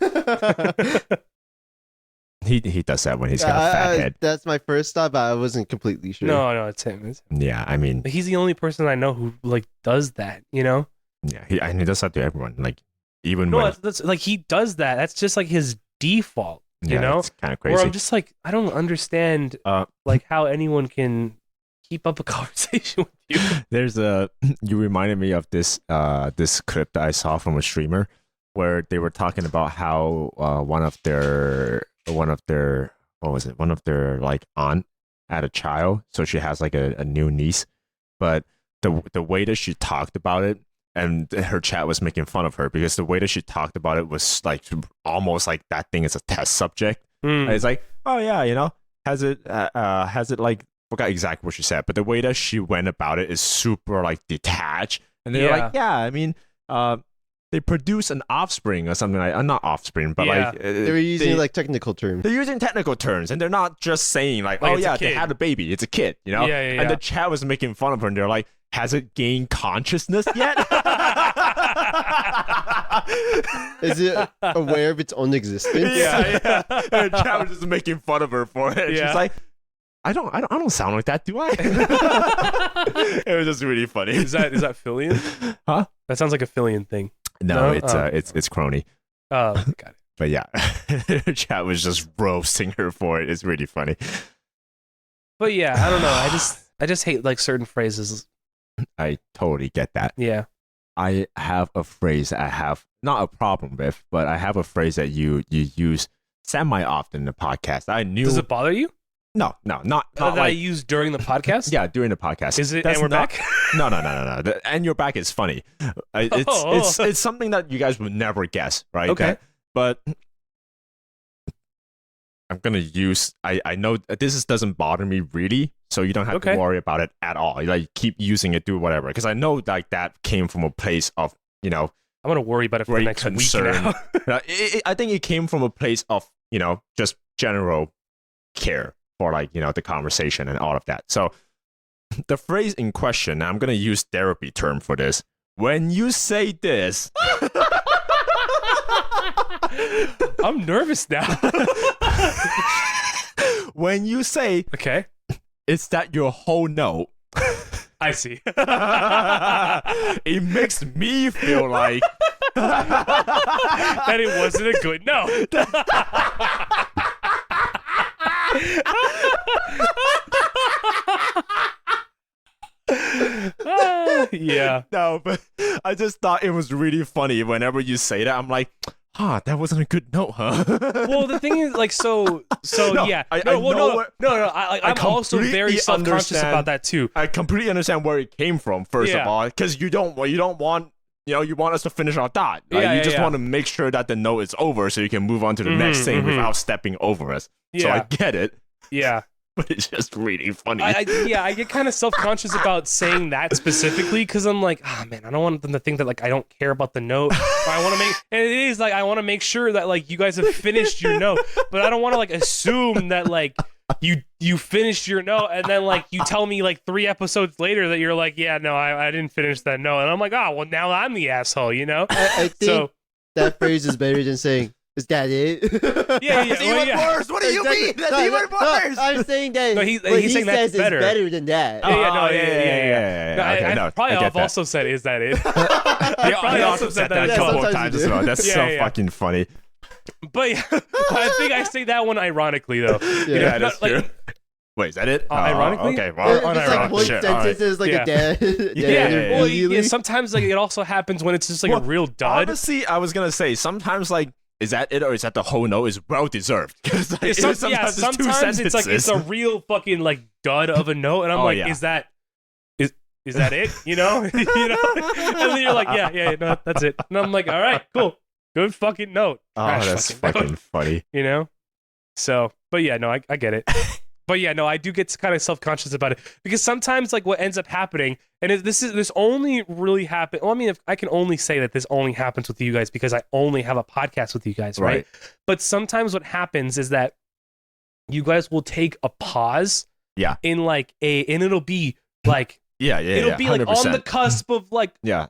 He does that when he's got a fat head. That's my first thought, but I wasn't completely sure. No, it's him. It's him. Yeah, I mean, He's the only person I know who like does that, you know? yeah, he does that to everyone. Like even No, when that's like he does that. That's just like his default, you know? it's kind of crazy. Where I'm just like, I don't understand like how anyone can keep up a conversation with you. There's you reminded me of this clip that I saw from a streamer where they were talking about how one of their like aunt had a child, so she has like a new niece, but the way that she talked about it, and her chat was making fun of her because the way that she talked about it was like almost like that thing is a test subject. It's like, oh yeah, you know, has it like, forgot exactly what she said, but the way that she went about it is super like detached, and they're like, yeah, I mean, they produce an offspring or something like, not offspring, but like they were using like technical terms. They're using technical terms, and they're not just saying like oh it's a yeah, they kid. had a baby, it's a kid, you know. Yeah. And the chat was making fun of her, and they're like, has it gained consciousness yet? Is it aware of its own existence? Yeah. And the chat was just making fun of her for it. Yeah. She's like, I don't sound like that, do I? It was just really funny. Is that Fillion? Huh? That sounds like a Fillion thing. No, No? it's Crony. Oh, got it. But yeah, the chat was just roasting her for it. It's really funny. But yeah, I don't know. I just hate like certain phrases I totally get that. Yeah. I have a phrase that I have not a problem with, but I have a phrase that you use semi often in the podcast. I knew. Does it bother you? No, not That I like use during the podcast? yeah, during the podcast. Is it? That's And we're not- back? No. And you're back is funny. It's something that you guys would never guess, right? Okay. But I'm gonna use. I know that this doesn't bother me really, so you don't have to worry about it at all. Like keep using it, do whatever, because I know like that came from a place of I'm gonna worry about it for the great next concern. week now. I think it came from a place of just general care for like the conversation and all of that. So the phrase in question, I'm gonna use therapy term for this. When you say this, I'm nervous now. when you say Okay. is that your whole note, I see. it makes me feel like That it wasn't a good no. Yeah. no, but I just thought it was really funny whenever you say that. I'm like, that wasn't a good note, huh? Well, the thing is, like, so No, yeah. I No, well, know no, where- no, no. I'm also very completely self-conscious understand. about that too. I completely understand where it came from, first Yeah. of all, because you don't want you want us to finish our thought. Right? Yeah, you yeah, just yeah. want to make sure that the note is over so you can move on to the next thing without stepping over us. So I Yeah. get it, Yeah. but it's just really funny. I get kind of self-conscious about saying that specifically because I'm like, man, I don't want them to think that like I don't care about the note. Or I want to make, and it is like I want to make sure that like you guys have finished your note, but I don't want to like assume that like you finished your note and then like you tell me like 3 episodes later that you're like, yeah, no, I didn't finish that note, and I'm like, well, now I'm the asshole, I think that phrase is better than saying, "Is that it?" Yeah, It's well, even yeah. worse. What do you mean? That's No, even worse. I'm saying that No, he's what he saying that's says better. is better than that. Yeah. No, Okay, I no, probably I get have that. also said, "Is that it?" I probably also said that a Yeah, couple of sometimes times you as do. well. That's Yeah, so yeah. fucking funny. But yeah, I think I say that one ironically though. Yeah, Not that's true. Wait, is that it? Ironically? Okay, It's well, like unironic. one shit, all right. sentence is like Yeah. a dad. Yeah. Well, immediately. sometimes like it also happens when it's just like Well, a real dud. Honestly, I was gonna say sometimes like, is that it or is that the whole note is well deserved? Because like, Sometimes it's like it's a real fucking like dud of a note, and I'm like, yeah. is that it? You know, and then you're like, yeah, no, that's it, and I'm like, all right, cool, good fucking note. Oh, Trash that's fucking fucking funny. So, but yeah, no, I get it. But yeah, no, I do get kind of self-conscious about it because sometimes like what ends up happening, and this only really happen. Well, I mean, if I can only say that this only happens with you guys because I only have a podcast with you guys, right? But sometimes what happens is that you guys will take a pause, Yeah. in like and it'll be like it'll be like 100%. on the cusp of like Yeah.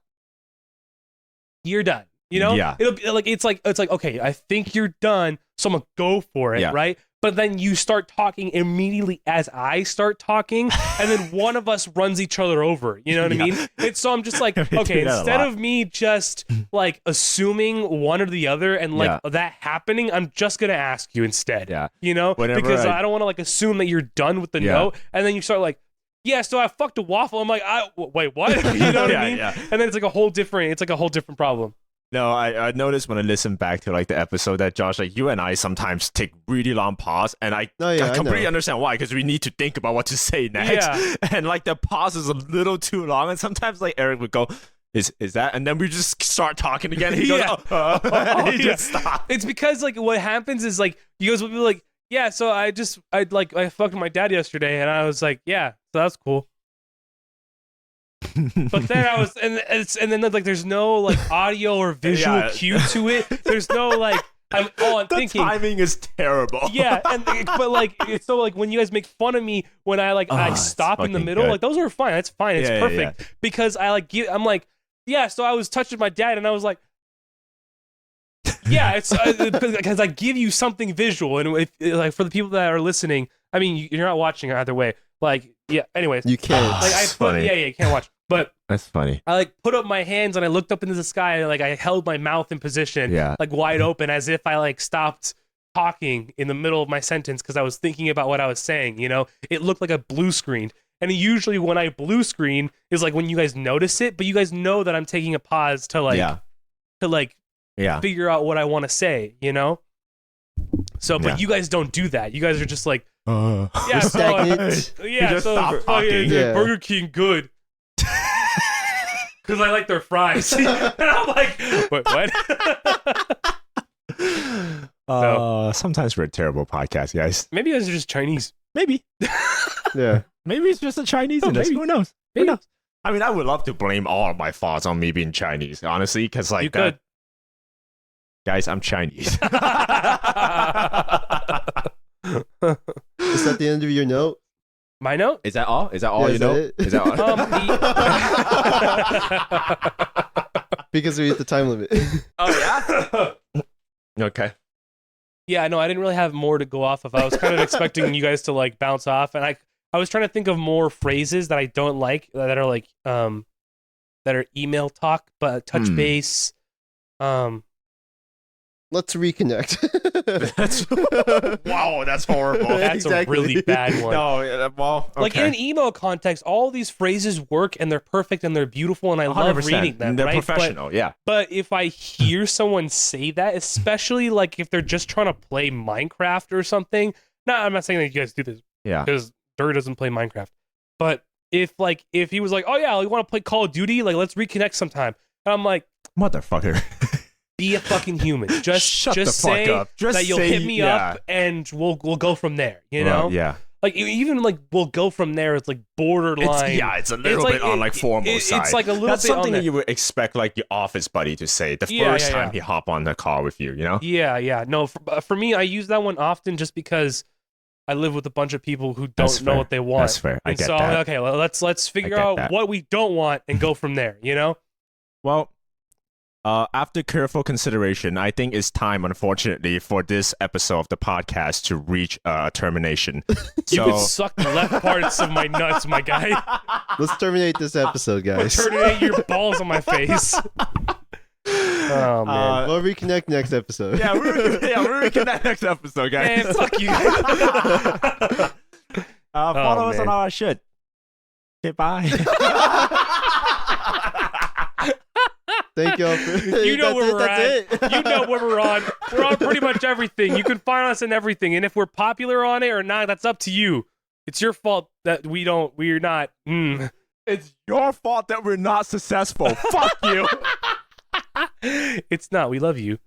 you're done. Yeah. It'll be like it's like okay, I think you're done, so I'm gonna go for it, Yeah. right? But then you start talking immediately as I start talking, and then one of us runs each other over. You know what I Yeah. mean? And so I'm just like, We okay, do that a instead lot. of me just like assuming one or the other and like that happening, I'm just gonna ask you instead. Yeah. Because Whenever I don't want to like assume that you're done with the Yeah. note, and then you start like, yeah, so I fucked a waffle. I'm like, wait, what? You know what I mean? Yeah. And then it's like a whole different problem. No, I noticed when I listen back to like the episode that Josh, like you and I sometimes take really long pause, and I completely understand why, because we need to think about what to say next, and like the pause is a little too long, and sometimes like Eric would go, "Is that?" and then we just start talking again. And he goes, and he just stops. It's because like what happens is like you guys will be like, yeah, so I fucked my dad yesterday, and I was like, yeah, so that's cool. But then I was, and then like there's no like audio or visual cue to it. There's no like, I'm thinking. Timing is terrible. Yeah, but like it's so like when you guys make fun of me when I stop in the middle, good. like those are fine. That's fine. It's perfect because I like I'm like, yeah. So I was touching my dad, and I was like, yeah, it's because I give you something visual, and if like for the people that are listening, I mean you're not watching either way. Like yeah. Anyways, You can't. like I put, you can't watch, but. That's funny. I like put up my hands and I looked up into the sky and like I held my mouth in position, like wide open, as if I like stopped talking in the middle of my sentence because I was thinking about what I was saying. It looked like a blue screen, And usually when I blue screen is like when you guys notice it, but you guys know that I'm taking a pause to figure out what I want to say, you know? So, but you guys don't do that. You guys are just like, yeah, stagnant. Yeah, just so stop talking. Yeah. Burger King good. Because I like their fries. And I'm like, what? Sometimes we're a terrible podcast, guys. Maybe you guys are just Chinese. Maybe. Yeah. Maybe it's just a Chinese in this. maybe. Who knows? Maybe. Who knows? I mean, I would love to blame all of my thoughts on me being Chinese, honestly, because like You could. Guys, I'm Chinese. Is that the end of your note? My note? Is that all? Is that all Yeah, you is know? that it? Is that all? Because we hit the time limit. Oh yeah. Okay. Yeah, no, I didn't really have more to go off of. I was kind of expecting you guys to like bounce off, and I was trying to think of more phrases that I don't like that are like that are email talk, but touch base. Let's reconnect. Wow, that's horrible. That's Exactly. a really bad one. No, well, okay. Like in an email context, all these phrases work and they're perfect and they're beautiful and I love 100%. reading them. They're right? professional, yeah. But if I hear someone say that, especially like if they're just trying to play Minecraft or something, no, I'm not saying that you guys do this Yeah. because Dur doesn't play Minecraft. But if he was like, oh yeah, we want to play Call of Duty, like let's reconnect sometime. And I'm like, Motherfucker. be a fucking human. Just Shut the say fuck up. Just that you'll say, hit me up and we'll go from there. You know? Yeah. Like even like we'll go from there. It's like borderline. It's a little bit on like formal side. It's like a little That's bit something on that you would expect like your office buddy to say the Yeah, first yeah, time yeah. he hop on the call with you, you know? Yeah. No, for me, I use that one often just because I live with a bunch of people who That's don't know fair. what they want. That's fair. I And get so that. okay, well, let's figure get out that. what we don't want and go from there. You know? Well, after careful consideration, I think it's time, unfortunately, for this episode of the podcast to reach termination. You could suck the left parts of my nuts, my guy. Let's terminate this episode, guys. Terminate your balls on my face. Oh man. We'll reconnect next episode. yeah, we're reconnect next episode, guys. Man, fuck you. Follow us man. on our shit. Okay, bye. Thank y'all for You know where we're that's at. it. You know where we're on. We're on pretty much everything. You can find us in everything. And if we're popular on it or not, that's up to you. It's your fault that we're not. It's your fault that we're not successful. Fuck you. It's not. We love you.